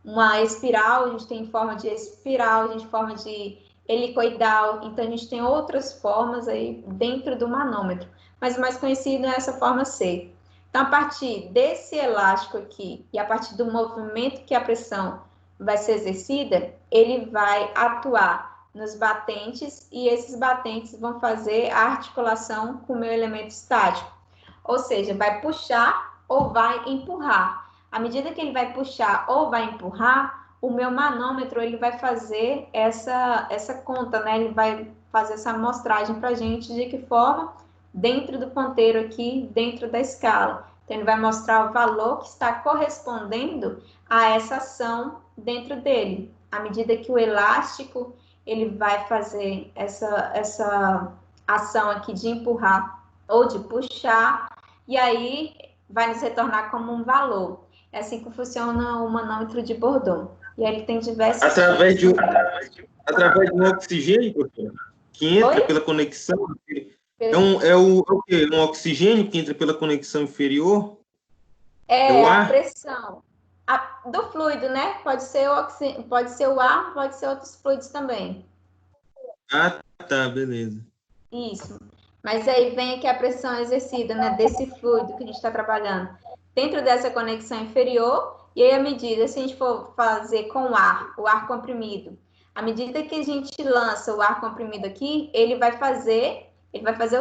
uma espiral, a gente tem forma de espiral, a gente tem forma de helicoidal, então a gente tem outras formas aí dentro do manômetro, mas o mais conhecido é essa forma C. Então, a partir desse elástico aqui e a partir do movimento que a pressão vai ser exercida, ele vai atuar nos batentes e esses batentes vão fazer a articulação com o meu elemento estático. Ou seja, vai puxar ou vai empurrar. À medida que ele vai puxar ou vai empurrar, o meu manômetro ele vai fazer essa conta, né? Ele vai fazer essa amostragem para a gente de que forma dentro do ponteiro aqui, dentro da escala. Então, ele vai mostrar o valor que está correspondendo a essa ação dentro dele. À medida que o elástico ele vai fazer essa ação aqui de empurrar ou de puxar, e aí vai nos retornar como um valor. É assim que funciona o manômetro de Bourdon. E aí ele tem diversos Através tipos. através de um oxigênio, professor, que entra Oi? pela conexão. É o quê? Um oxigênio que entra pela conexão inferior? É o A ar? pressão do fluido, né? Pode ser pode ser o ar, pode ser outros fluidos também. Ah, tá, beleza. Isso. Mas aí vem aqui a pressão exercida, né? Desse fluido que a gente está trabalhando dentro dessa conexão inferior. E aí, à medida, se a gente for fazer com o ar comprimido, à medida que a gente lança o ar comprimido aqui, ele vai fazer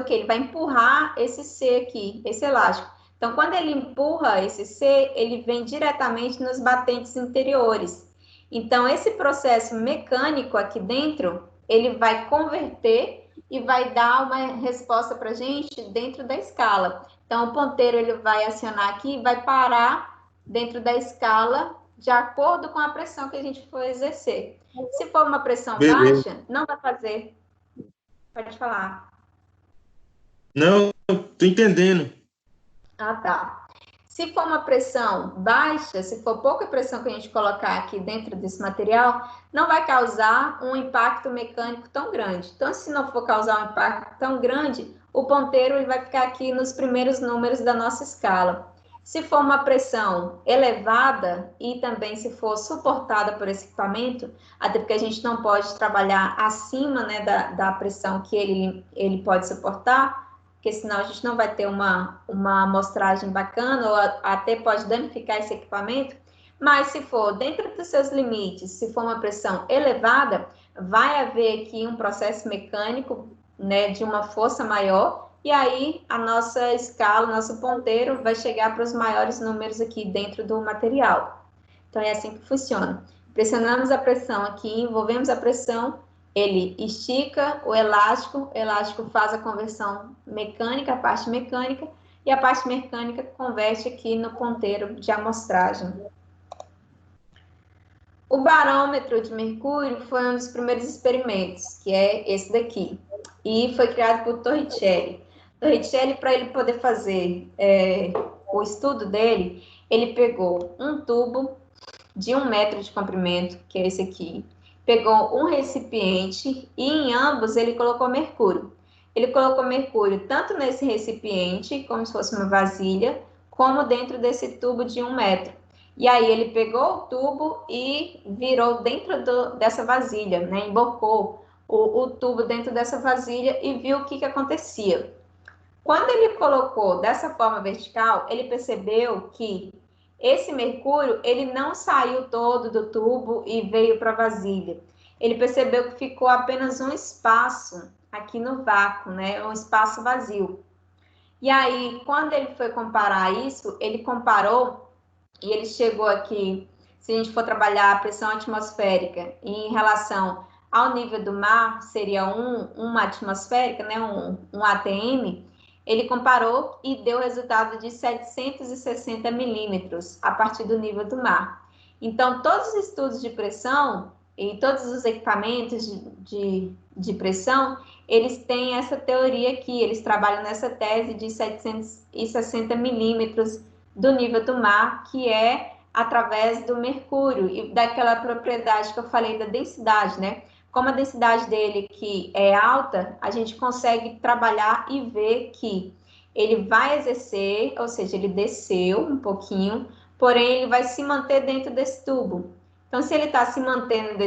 o quê? Ele vai empurrar esse C aqui, esse elástico. Então, quando ele empurra esse C, ele vem diretamente nos batentes interiores. Então, esse processo mecânico aqui dentro, ele vai converter e vai dar uma resposta para a gente dentro da escala. Então, o ponteiro ele vai acionar aqui e vai parar dentro da escala de acordo com a pressão que a gente for exercer. Se for uma pressão Beleza. baixa, não vai fazer. Pode falar. Não, tô entendendo. Ah, tá. Se for uma pressão baixa, se for pouca pressão que a gente colocar aqui dentro desse material, não vai causar um impacto mecânico tão grande. Então, se não for causar um impacto tão grande, o ponteiro ele vai ficar aqui nos primeiros números da nossa escala. Se for uma pressão elevada e também se for suportada por esse equipamento, até porque a gente não pode trabalhar acima, né, da pressão que ele pode suportar, porque senão a gente não vai ter uma amostragem bacana ou até pode danificar esse equipamento. Mas se for dentro dos seus limites, se for uma pressão elevada, vai haver aqui um processo mecânico, né, de uma força maior, e aí a nossa escala, nosso ponteiro vai chegar para os maiores números aqui dentro do material. Então é assim que funciona. Pressionamos a pressão aqui, envolvemos a pressão, ele estica o elástico faz a conversão mecânica, a parte mecânica, e a parte mecânica converte aqui no ponteiro de amostragem. O barômetro de mercúrio foi um dos primeiros experimentos, que é esse daqui, e foi criado por Torricelli. Torricelli, para ele poder fazer o estudo dele, ele pegou um tubo de 1 metro de comprimento, que é esse aqui, pegou um recipiente e em ambos ele colocou mercúrio. Ele colocou mercúrio tanto nesse recipiente, como se fosse uma vasilha, como dentro desse tubo de 1 metro. E aí ele pegou o tubo e virou dentro dessa vasilha, né? Embocou o tubo dentro dessa vasilha e viu o que acontecia. Quando ele colocou dessa forma vertical, ele percebeu que esse mercúrio, ele não saiu todo do tubo e veio para a vasilha. Ele percebeu que ficou apenas um espaço aqui no vácuo, né? Um espaço vazio. E aí, quando ele foi comparar isso, ele comparou e ele chegou aqui, se a gente for trabalhar a pressão atmosférica em relação ao nível do mar, seria uma atmosférica, né? Um ATM, ele comparou e deu resultado de 760 milímetros a partir do nível do mar. Então, todos os estudos de pressão e todos os equipamentos de pressão, eles têm essa teoria aqui, eles trabalham nessa tese de 760 milímetros do nível do mar, que é através do mercúrio e daquela propriedade que eu falei da densidade, né? Como a densidade dele que é alta, a gente consegue trabalhar e ver que ele vai exercer, ou seja, ele desceu um pouquinho, porém ele vai se manter dentro desse tubo. Então, se ele está se mantendo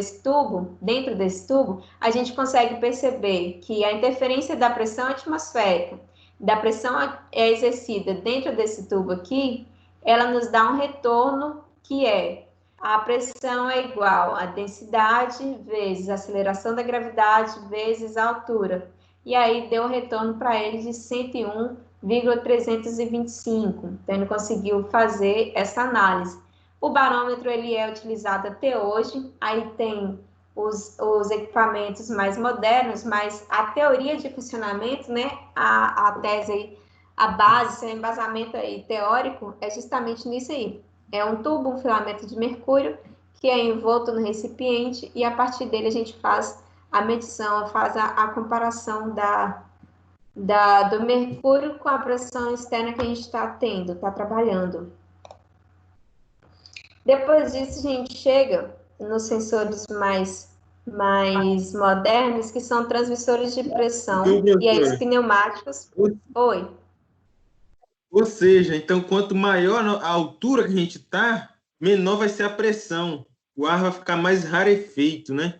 dentro desse tubo, a gente consegue perceber que a interferência da pressão atmosférica, da pressão exercida dentro desse tubo aqui, ela nos dá um retorno que é a pressão é igual a densidade vezes a aceleração da gravidade vezes a altura. E aí deu um retorno para ele de 101,325. Então, ele conseguiu fazer essa análise. O barômetro ele é utilizado até hoje. Aí tem os equipamentos mais modernos, mas a teoria de funcionamento, né, a tese aí, a base, seu embasamento aí teórico é justamente nisso aí. É um tubo, um filamento de mercúrio que é envolto no recipiente e a partir dele a gente faz a medição, faz a comparação do mercúrio com a pressão externa que a gente está tendo, está trabalhando. Depois disso, a gente chega nos sensores mais modernos, que são transmissores de pressão, Então, e aí os pneumáticos. Oi. Ou seja, então, quanto maior a altura que a gente está, menor vai ser a pressão. O ar vai ficar mais rarefeito, né?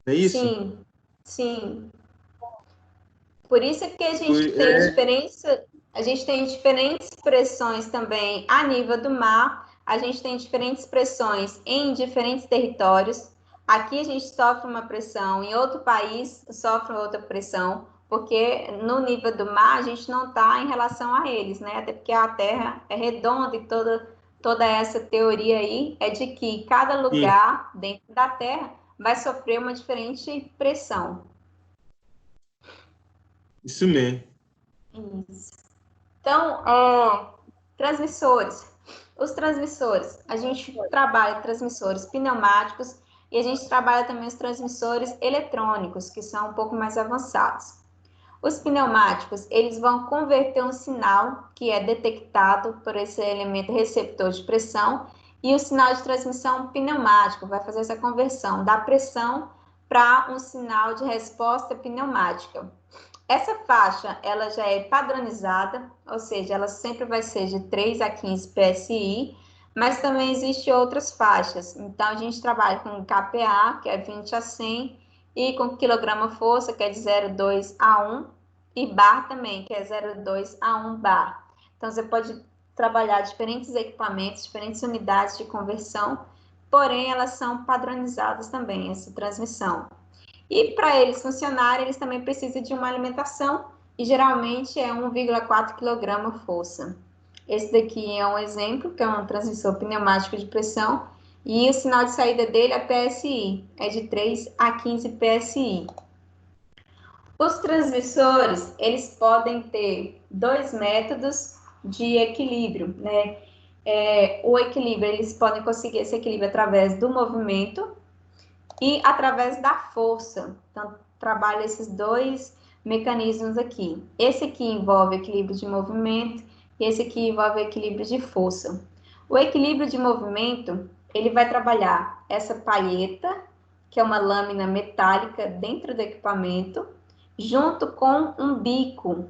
Não é isso? Sim, sim. Por isso que a gente tem diferentes pressões também a nível do mar, a gente tem diferentes pressões em diferentes territórios. Aqui a gente sofre uma pressão, em outro país sofre outra pressão, porque no nível do mar a gente não está em relação a eles, né? Até porque a Terra é redonda e toda essa teoria aí é de que cada lugar dentro da Terra vai sofrer uma diferente pressão. Isso mesmo. Isso. Então, transmissores. Os transmissores, a gente trabalha transmissores pneumáticos e a gente trabalha também os transmissores eletrônicos, que são um pouco mais avançados. Os pneumáticos, eles vão converter um sinal que é detectado por esse elemento receptor de pressão e o sinal de transmissão pneumático vai fazer essa conversão da pressão para um sinal de resposta pneumática. Essa faixa, ela já é padronizada, ou seja, ela sempre vai ser de 3 a 15 PSI, mas também existem outras faixas. Então, a gente trabalha com kPa, que é 20 a 100, e com quilograma-força, que é de 0,2 a 1, e bar também, que é 0,2 a 1 bar. Então, você pode trabalhar diferentes equipamentos, diferentes unidades de conversão, porém, elas são padronizadas também, essa transmissão. E para eles funcionarem, eles também precisam de uma alimentação, e geralmente é 1,4 kg força. Esse daqui é um exemplo, que é um transmissor pneumático de pressão, e o sinal de saída dele é PSI, é de 3 a 15 PSI. Os transmissores, eles podem ter dois métodos de equilíbrio, né? O equilíbrio, eles podem conseguir esse equilíbrio através do movimento e através da força. Então, trabalha esses dois mecanismos aqui. Esse aqui envolve equilíbrio de movimento e esse aqui envolve equilíbrio de força. O equilíbrio de movimento, ele vai trabalhar essa palheta, que é uma lâmina metálica dentro do equipamento, junto com um bico.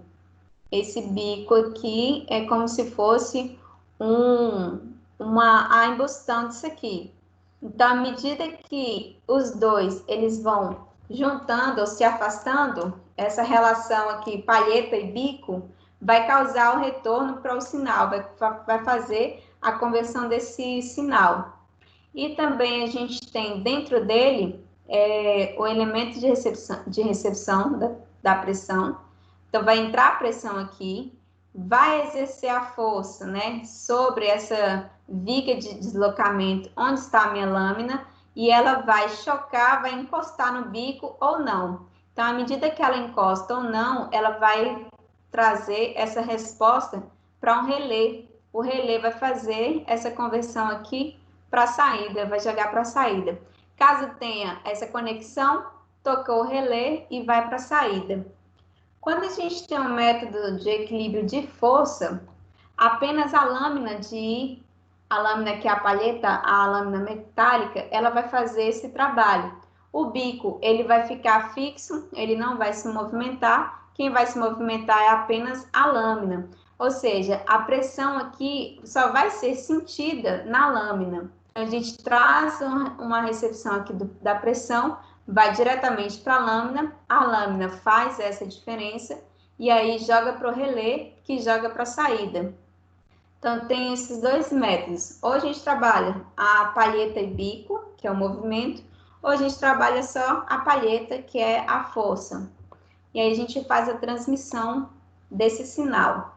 Esse bico aqui é como se fosse a embustão disso aqui. Então, à medida que os dois eles vão juntando ou se afastando, essa relação aqui, palheta e bico, vai causar o retorno para o sinal, vai fazer a conversão desse sinal. E também a gente tem dentro dele o elemento de recepção da pressão. Então, vai entrar a pressão aqui, vai exercer a força, né, sobre essa viga de deslocamento onde está a minha lâmina, e ela vai chocar, vai encostar no bico ou não. Então, à medida que ela encosta ou não, ela vai trazer essa resposta para um relé. O relé vai fazer essa conversão aqui para a saída, vai jogar para a saída. Caso tenha essa conexão, tocou o relé e vai para a saída. Quando a gente tem um método de equilíbrio de força, apenas a lâmina que é a palheta, a lâmina metálica, ela vai fazer esse trabalho. O bico, ele vai ficar fixo, ele não vai se movimentar. Quem vai se movimentar é apenas a lâmina. Ou seja, a pressão aqui só vai ser sentida na lâmina. A gente traz uma recepção aqui da pressão, vai diretamente para a lâmina faz essa diferença e aí joga para o relé, que joga para a saída. Então, tem esses dois métodos. Ou a gente trabalha a palheta e bico, que é o movimento, ou a gente trabalha só a palheta, que é a força. E aí a gente faz a transmissão desse sinal.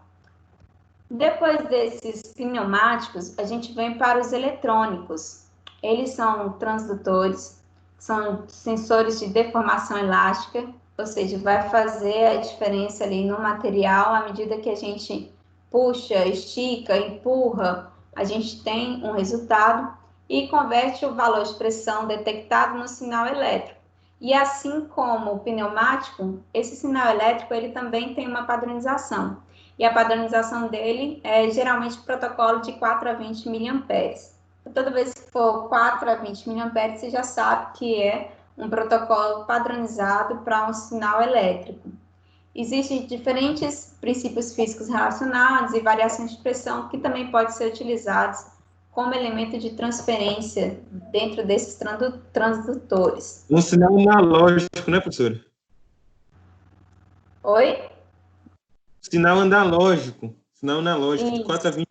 Depois desses pneumáticos, a gente vem para os eletrônicos. Eles são transdutores, são sensores de deformação elástica, ou seja, vai fazer a diferença ali no material à medida que a gente puxa, estica, empurra, a gente tem um resultado e converte o valor de pressão detectado no sinal elétrico. E assim como o pneumático, esse sinal elétrico ele também tem uma padronização. E a padronização dele é geralmente protocolo de 4 a 20 miliamperes. Toda vez que for 4 a 20 miliamperes, você já sabe que é um protocolo padronizado para um sinal elétrico. Existem diferentes princípios físicos relacionados e variações de pressão que também podem ser utilizados como elemento de transferência dentro desses transdutores. Um sinal analógico, né, professora? Oi? Sinal analógico. Sinal analógico, de Isso. 4 a 20.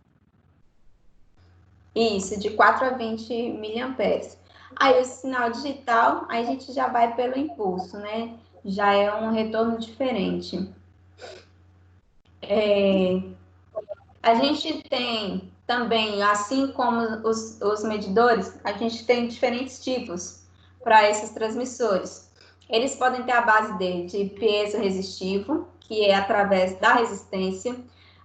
Isso, de 4 a 20 miliamperes. Aí o sinal digital, aí a gente já vai pelo impulso, né? Já é um retorno diferente. A gente tem também, assim como os medidores, a gente tem diferentes tipos para esses transmissores. Eles podem ter a base de piezo resistivo, que é através da resistência.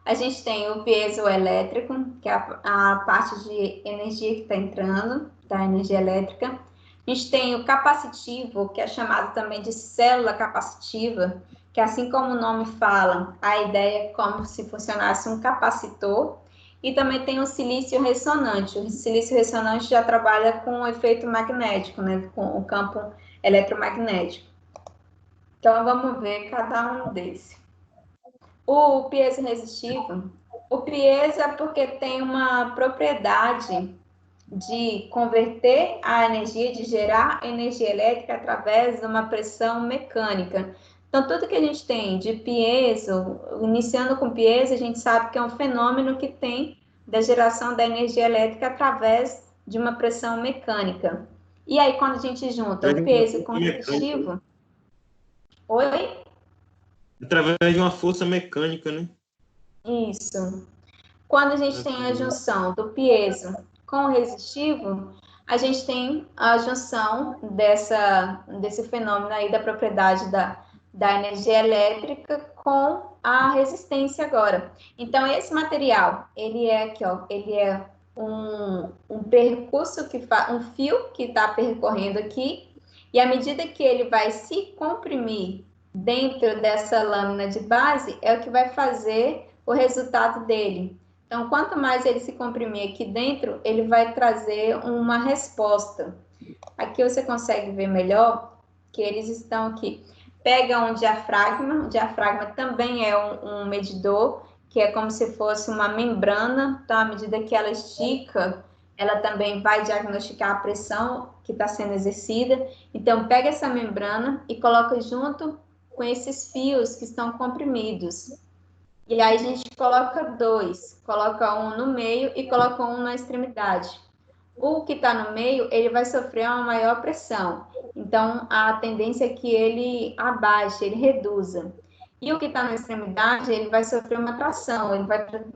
A gente tem o piezoelétrico, que é a parte de energia que está entrando, da energia elétrica. A gente tem o capacitivo, que é chamado também de célula capacitiva, que assim como o nome fala, a ideia é como se funcionasse um capacitor. E também tem o silício ressonante. O silício ressonante já trabalha com o efeito magnético, né, com o campo eletromagnético. Então, vamos ver cada um desses. O piezo resistivo. O piezo é porque tem uma propriedade de converter a energia, de gerar energia elétrica através de uma pressão mecânica. Então, tudo que a gente tem de piezo, iniciando com piezo, a gente sabe que é um fenômeno que tem da geração da energia elétrica através de uma pressão mecânica. E aí, quando a gente junta o piezo com o resistivo... Oi? Através de uma força mecânica, né? Isso. Quando a gente tem a junção do piezo com o resistivo, a gente tem a junção desse fenômeno aí da propriedade da energia elétrica com a resistência agora. Então, esse material, ele é aqui, ó, ele é um percurso que faz, um fio que está percorrendo aqui, e à medida que ele vai se comprimir dentro dessa lâmina de base, é o que vai fazer o resultado dele. Então, quanto mais ele se comprimir aqui dentro, ele vai trazer uma resposta. Aqui você consegue ver melhor que eles estão aqui. Pega um diafragma, o diafragma também é um medidor, que é como se fosse uma membrana, então, à medida que ela estica, ela também vai diagnosticar a pressão que está sendo exercida. Então, pega essa membrana e coloca junto com esses fios que estão comprimidos. E aí a gente coloca dois, coloca um no meio e coloca um na extremidade. O que está no meio, ele vai sofrer uma maior pressão. Então, a tendência é que ele abaixe, ele reduza. E o que está na extremidade, ele vai sofrer uma tração, ele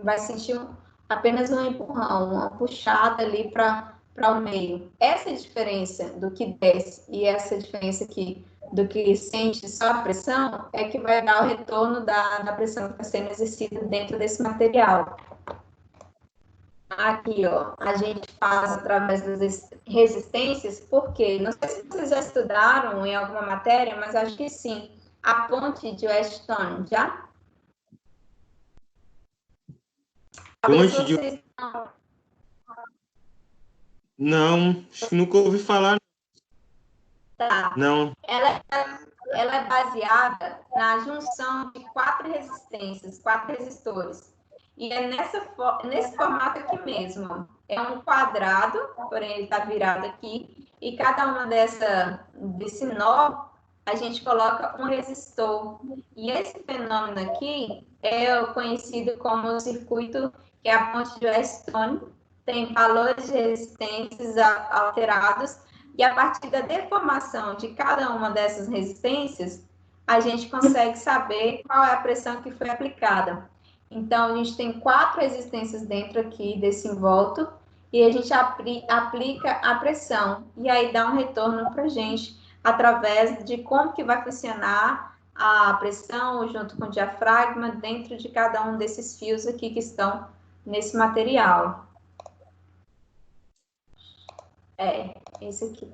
vai sentir apenas um empurrão, uma puxada ali para o meio. Essa diferença do que desce e essa diferença aqui do que sente só a pressão é que vai dar o retorno da pressão que está sendo exercida dentro desse material. Aqui, ó, a gente faz através das resistências, porque não sei se vocês já estudaram em alguma matéria, mas acho que sim. A ponte de Weston, já? Talvez Ponte de... vocês Não, nunca ouvi falar. tá. Não. Ela é baseada na junção de quatro resistências, quatro resistores. E é nesse formato aqui mesmo. É um quadrado, porém ele está virado aqui. E cada uma desse nó, a gente coloca um resistor. E esse fenômeno aqui é conhecido como o circuito, que é a ponte de Weston. Tem valores de resistências alterados. E a partir da deformação de cada uma dessas resistências, a gente consegue saber qual é a pressão que foi aplicada. Então, a gente tem quatro resistências dentro aqui desse invólucro e a gente aplica a pressão. E aí dá um retorno para a gente através de como que vai funcionar a pressão junto com o diafragma dentro de cada um desses fios aqui que estão nesse material. Esse aqui.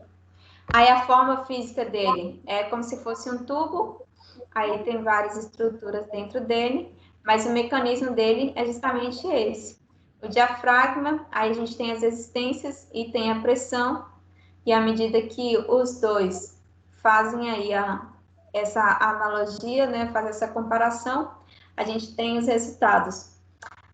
Aí a forma física dele é como se fosse um tubo, aí tem várias estruturas dentro dele, mas o mecanismo dele é justamente esse. O diafragma, aí a gente tem as resistências e tem a pressão, e à medida que os dois fazem aí essa analogia, né, faz essa comparação, a gente tem os resultados.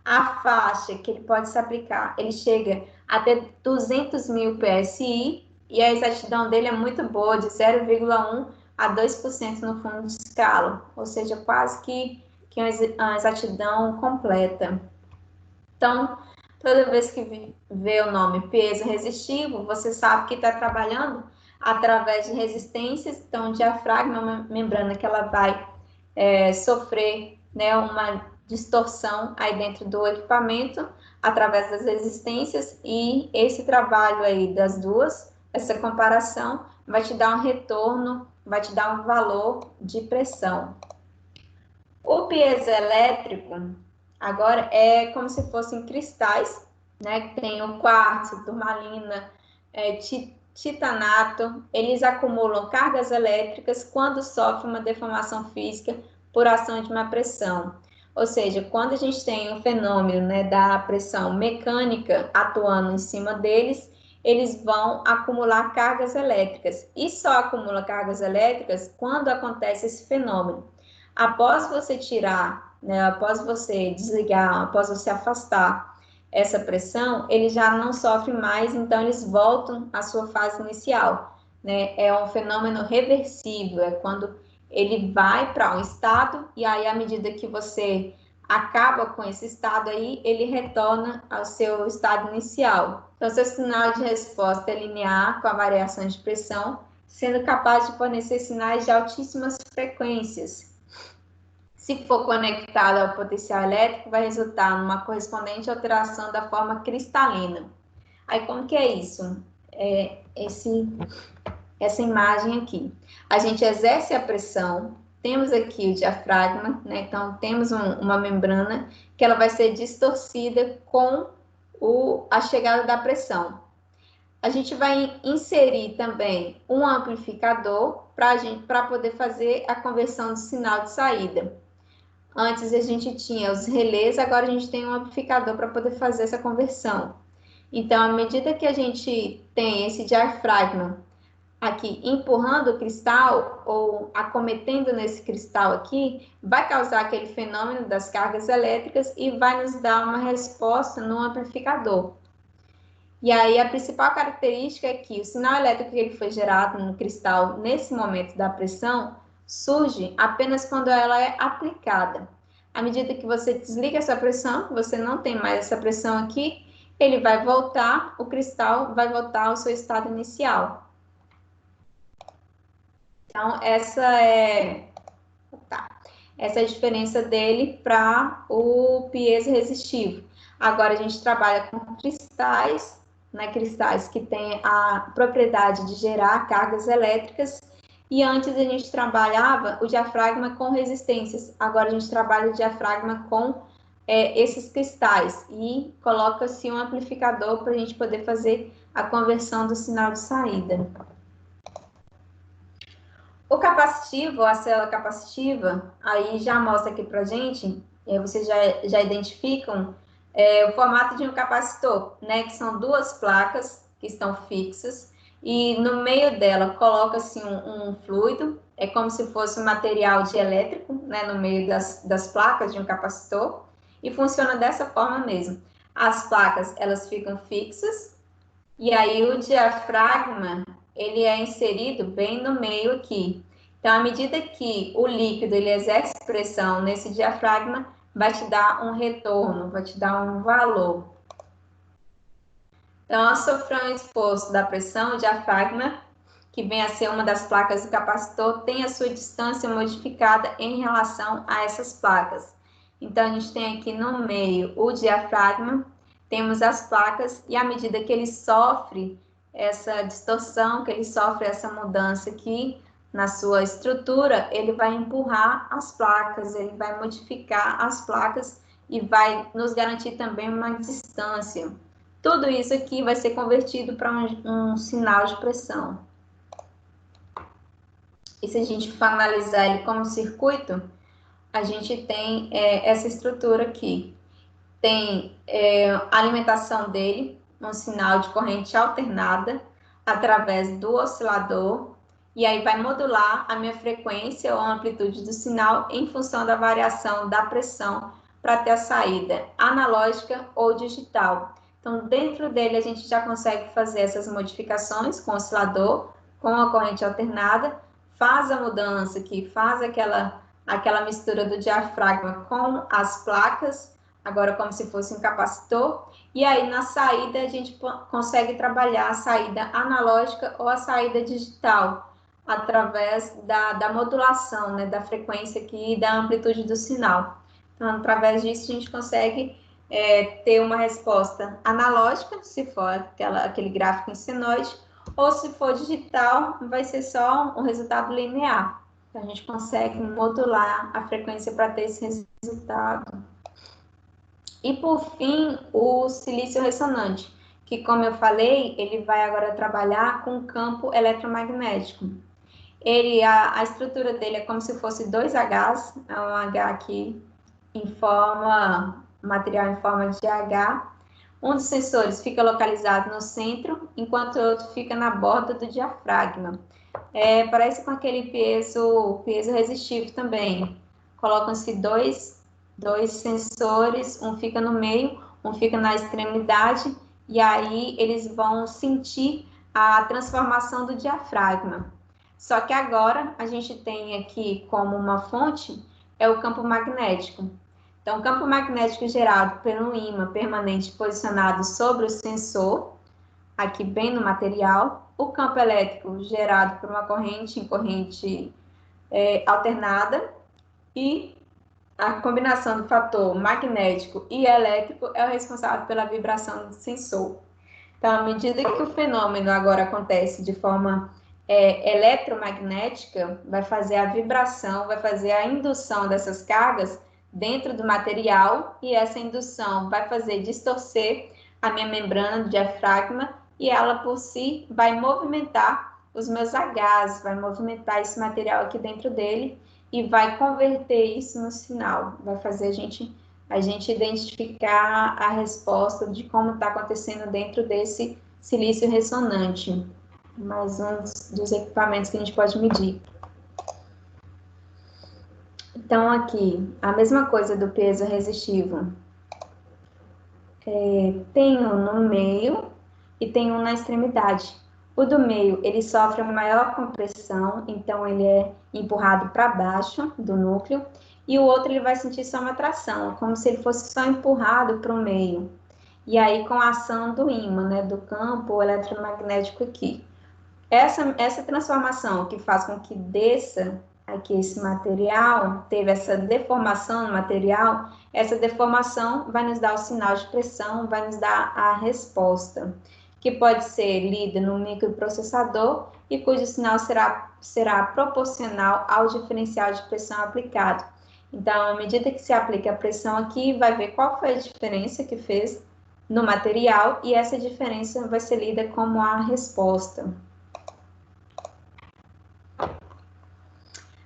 A faixa que ele pode se aplicar, ele chega até 200 mil PSI, e a exatidão dele é muito boa, de 0,1 a 2% no fundo de escala, ou seja, quase que uma exatidão completa. Então, toda vez que vê o nome peso resistivo, você sabe que está trabalhando através de resistências. Então, o diafragma é uma membrana que ela vai sofrer, né, uma distorção aí dentro do equipamento através das resistências, e esse trabalho aí das duas, essa comparação, vai te dar um retorno, vai te dar um valor de pressão. O piezoelétrico, agora, é como se fossem cristais, né? Tem o quartzo, turmalina, titanato. Eles acumulam cargas elétricas quando sofrem uma deformação física por ação de uma pressão. Ou seja, quando a gente tem um fenômeno, né, da pressão mecânica atuando em cima deles, eles vão acumular cargas elétricas. E só acumula cargas elétricas quando acontece esse fenômeno. Após você tirar, né, após você desligar, após você afastar essa pressão, eles já não sofrem mais, então eles voltam à sua fase inicial, né? É um fenômeno reversível, é quando ele vai para um estado, e aí, à medida que você acaba com esse estado aí, ele retorna ao seu estado inicial. Então, seu sinal de resposta é linear com a variação de pressão, sendo capaz de fornecer sinais de altíssimas frequências. Se for conectado ao potencial elétrico, vai resultar numa correspondente alteração da forma cristalina. Aí, como que é isso? Essa imagem aqui. A gente exerce a pressão, temos aqui o diafragma, né? Então, temos uma membrana que ela vai ser distorcida com a chegada da pressão. A gente vai inserir também um amplificador para poder fazer a conversão do sinal de saída. Antes a gente tinha os relés, agora a gente tem um amplificador para poder fazer essa conversão. Então, à medida que a gente tem esse diafragma aqui empurrando o cristal ou acometendo nesse cristal aqui, vai causar aquele fenômeno das cargas elétricas e vai nos dar uma resposta no amplificador. E aí a principal característica é que o sinal elétrico que ele foi gerado no cristal nesse momento da pressão surge apenas quando ela é aplicada. À medida que você desliga essa pressão, você não tem mais essa pressão aqui, ele vai voltar, o cristal vai voltar ao seu estado inicial. Então, essa é a diferença dele para o piezo resistivo. Agora, a gente trabalha com cristais, né, cristais que têm a propriedade de gerar cargas elétricas, e antes a gente trabalhava o diafragma com resistências, agora a gente trabalha o diafragma com esses cristais, e coloca-se um amplificador para a gente poder fazer a conversão do sinal de saída. O capacitivo, a célula capacitiva, aí já mostra aqui para a gente, vocês já identificam o formato de um capacitor, né? Que são duas placas que estão fixas, e no meio dela coloca-se um fluido, é como se fosse um material dielétrico, né? No meio das placas de um capacitor, e funciona dessa forma mesmo. As placas, elas ficam fixas, e aí o diafragma, ele é inserido bem no meio aqui. Então, à medida que o líquido ele exerce pressão nesse diafragma, vai te dar um retorno, vai te dar um valor. Então, ao sofrer um esforço da pressão, o diafragma, que vem a ser uma das placas do capacitor, tem a sua distância modificada em relação a essas placas. Então, a gente tem aqui no meio o diafragma, temos as placas, e à medida que ele sofre essa distorção, que ele sofre essa mudança aqui na sua estrutura, ele vai empurrar as placas, ele vai modificar as placas e vai nos garantir também uma distância. Tudo isso aqui vai ser convertido para um sinal de pressão. E se a gente for analisar ele como circuito, a gente tem essa estrutura aqui. Tem a alimentação dele, um sinal de corrente alternada, através do oscilador, e aí vai modular a minha frequência ou a amplitude do sinal em função da variação da pressão para ter a saída analógica ou digital. Então, dentro dele, a gente já consegue fazer essas modificações com o oscilador, com a corrente alternada, faz a mudança aqui, faz aquela mistura do diafragma com as placas, agora como se fosse um capacitor, e aí na saída a gente consegue trabalhar a saída analógica ou a saída digital, através da modulação, né, da frequência aqui e da amplitude do sinal. Então, através disso a gente consegue ter uma resposta analógica, se for aquele gráfico em senoide, ou se for digital, vai ser só um resultado linear. Então, a gente consegue modular a frequência para ter esse resultado. E, por fim, o silício ressonante, que, como eu falei, ele vai agora trabalhar com campo eletromagnético. A estrutura dele é como se fosse dois Hs, é um H aqui material em forma de H. Um dos sensores fica localizado no centro, enquanto o outro fica na borda do diafragma. Parece com aquele peso resistivo também. Colocam-se dois sensores, um fica no meio, um fica na extremidade, e aí eles vão sentir a transformação do diafragma. Só que agora a gente tem aqui como uma fonte o campo magnético. Então, o campo magnético gerado por um ímã permanente posicionado sobre o sensor, aqui bem no material, o campo elétrico gerado por uma corrente em corrente alternada, e a combinação do fator magnético e elétrico é o responsável pela vibração do sensor. Então, à medida que o fenômeno agora acontece de forma eletromagnética, vai fazer a vibração, vai fazer a indução dessas cargas dentro do material, e essa indução vai fazer distorcer a minha membrana do diafragma, e ela por si vai movimentar os meus Hs, vai movimentar esse material aqui dentro dele e vai converter isso no sinal, vai fazer a gente identificar a resposta de como está acontecendo dentro desse silício ressonante. Mais um dos equipamentos que a gente pode medir. Então, aqui, a mesma coisa do peso resistivo. Tem um no meio e tem um na extremidade. O do meio, ele sofre uma maior compressão, então ele é empurrado para baixo do núcleo, e o outro ele vai sentir só uma tração, como se ele fosse só empurrado para o meio. E aí, com a ação do ímã, né, do campo eletromagnético aqui. Essa transformação que faz com que desça aqui esse material, teve essa deformação no material, essa deformação vai nos dar o sinal de pressão, vai nos dar a resposta, que pode ser lida no microprocessador e cujo sinal será proporcional ao diferencial de pressão aplicado. Então, à medida que se aplica a pressão aqui, vai ver qual foi a diferença que fez no material, e essa diferença vai ser lida como a resposta.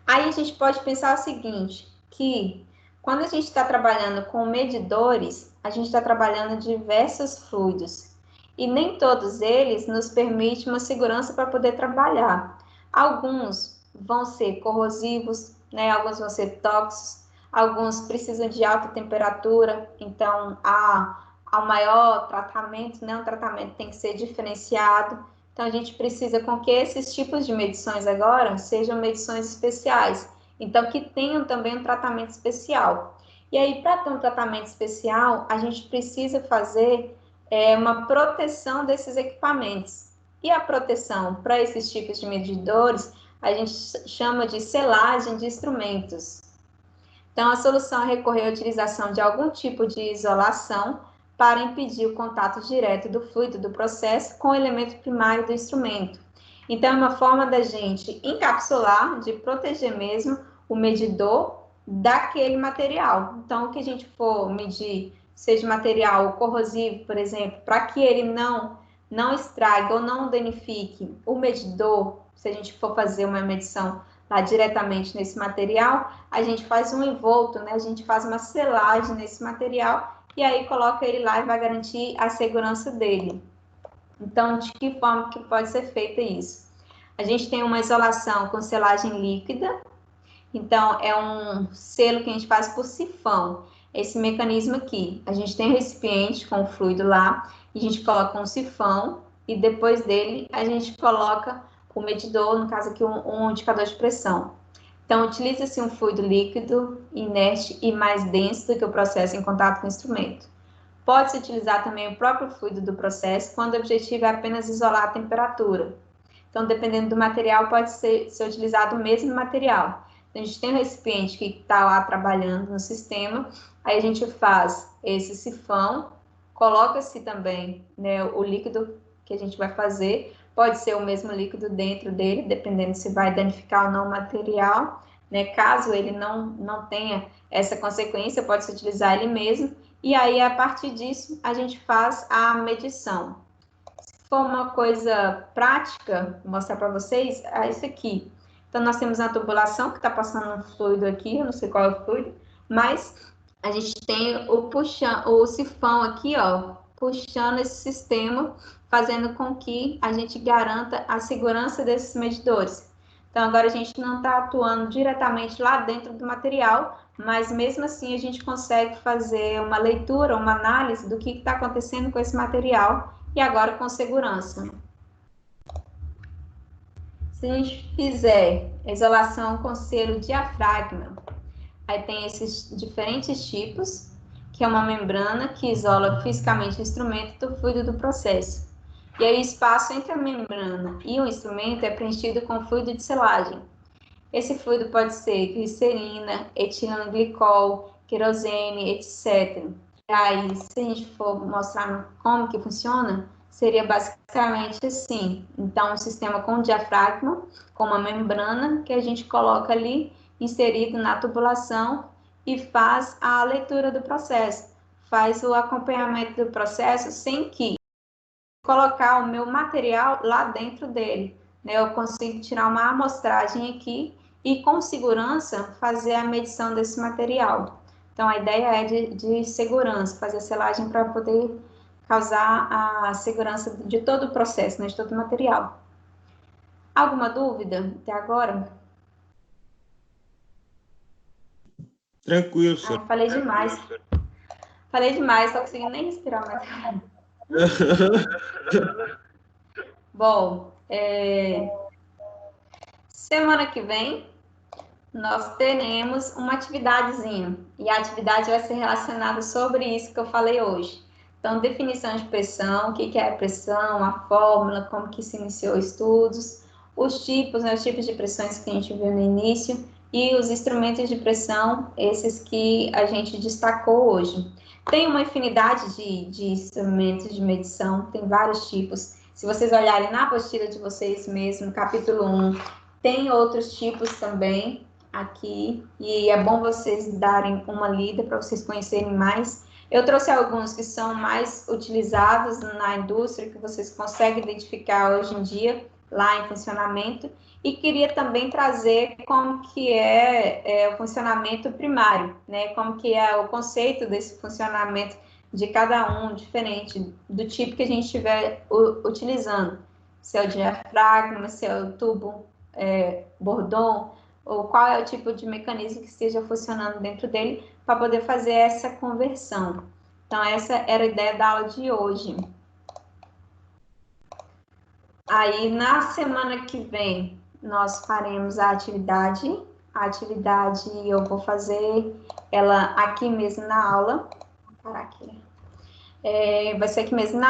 Aí a gente pode pensar o seguinte, que quando a gente está trabalhando com medidores, a gente está trabalhando diversos fluidos, e nem todos eles nos permitem uma segurança para poder trabalhar. Alguns vão ser corrosivos, né? Alguns vão ser tóxicos, alguns precisam de alta temperatura, então há um maior tratamento, né? Um tratamento tem que ser diferenciado. Então, a gente precisa com que esses tipos de medições agora sejam medições especiais. Então, que tenham também um tratamento especial. E aí, para ter um tratamento especial, a gente precisa fazer uma proteção desses equipamentos. E a proteção para esses tipos de medidores, a gente chama de selagem de instrumentos. Então, a solução é recorrer à utilização de algum tipo de isolação para impedir o contato direto do fluido do processo com o elemento primário do instrumento. Então, é uma forma da gente encapsular, de proteger mesmo o medidor daquele material. Então, o que a gente for medir, seja material corrosivo, por exemplo, para que ele não estrague ou não danifique o medidor, se a gente for fazer uma medição lá diretamente nesse material, a gente faz um envolto, né? A gente faz uma selagem nesse material e aí coloca ele lá e vai garantir a segurança dele. Então, de que forma que pode ser feita isso? A gente tem uma isolação com selagem líquida, então é um selo que a gente faz por sifão. Esse mecanismo aqui, a gente tem um recipiente com o fluido lá, e a gente coloca um sifão, e depois dele a gente coloca o medidor, no caso aqui um indicador de pressão. Então, utiliza-se um fluido líquido, inerte e mais denso do que o processo em contato com o instrumento. Pode-se utilizar também o próprio fluido do processo, quando o objetivo é apenas isolar a temperatura. Então, dependendo do material, pode ser utilizado o mesmo material. Então, a gente tem um recipiente que está lá trabalhando no sistema, aí a gente faz esse sifão, coloca-se também, né, o líquido que a gente vai fazer, pode ser o mesmo líquido dentro dele, dependendo se vai danificar ou não o material, né? Caso ele não tenha essa consequência, pode-se utilizar ele mesmo, e aí, a partir disso, a gente faz a medição. Se for uma coisa prática, vou mostrar para vocês, é isso aqui. Então, nós temos a tubulação que está passando um fluido aqui, eu não sei qual é o fluido, mas a gente tem o sifão aqui, ó, puxando esse sistema, fazendo com que a gente garanta a segurança desses medidores. Então, agora a gente não está atuando diretamente lá dentro do material, mas mesmo assim a gente consegue fazer uma leitura, uma análise do que está acontecendo com esse material e agora com segurança. Se a gente fizer isolação com selo diafragma, aí tem esses diferentes tipos, que é uma membrana que isola fisicamente o instrumento do fluido do processo. E aí o espaço entre a membrana e o instrumento é preenchido com fluido de selagem. Esse fluido pode ser glicerina, etilenglicol, querosene, etc. E aí, se a gente for mostrar como que funciona, seria basicamente assim. Então, um sistema com diafragma, com uma membrana que a gente coloca ali, inserido na tubulação e faz a leitura do processo, faz o acompanhamento do processo sem que colocar o meu material lá dentro dele, né? Eu consigo tirar uma amostragem aqui e com segurança fazer a medição desse material. Então a ideia é de segurança, fazer a selagem para poder causar a segurança de todo o processo, né? De todo o material. Alguma dúvida até agora? Tranquilo, senhor. Falei demais. Falei demais, não conseguindo nem respirar mais. Bom, semana que vem nós teremos uma atividadezinha, e a atividade vai ser relacionada sobre isso que eu falei hoje. Então, definição de pressão, o que é a pressão, a fórmula, como que se iniciou estudos, os tipos, né, os tipos de pressões que a gente viu no início, e os instrumentos de pressão, esses que a gente destacou hoje. Tem uma infinidade de instrumentos de medição, tem vários tipos. Se vocês olharem na apostila de vocês mesmo, capítulo 1, tem outros tipos também aqui, e é bom vocês darem uma lida para vocês conhecerem mais. Eu trouxe alguns que são mais utilizados na indústria, que vocês conseguem identificar hoje em dia, lá em funcionamento, e queria também trazer como que é o funcionamento primário, né? Como que é o conceito desse funcionamento de cada um, diferente do tipo que a gente estiver utilizando. Se é o diafragma, se é o tubo Bourdon, ou qual é o tipo de mecanismo que esteja funcionando dentro dele, para poder fazer essa conversão. Então, essa era a ideia da aula de hoje. Aí, na semana que vem, nós faremos a atividade. A atividade eu vou fazer ela aqui mesmo na aula. Vou parar aqui. Vai ser aqui mesmo na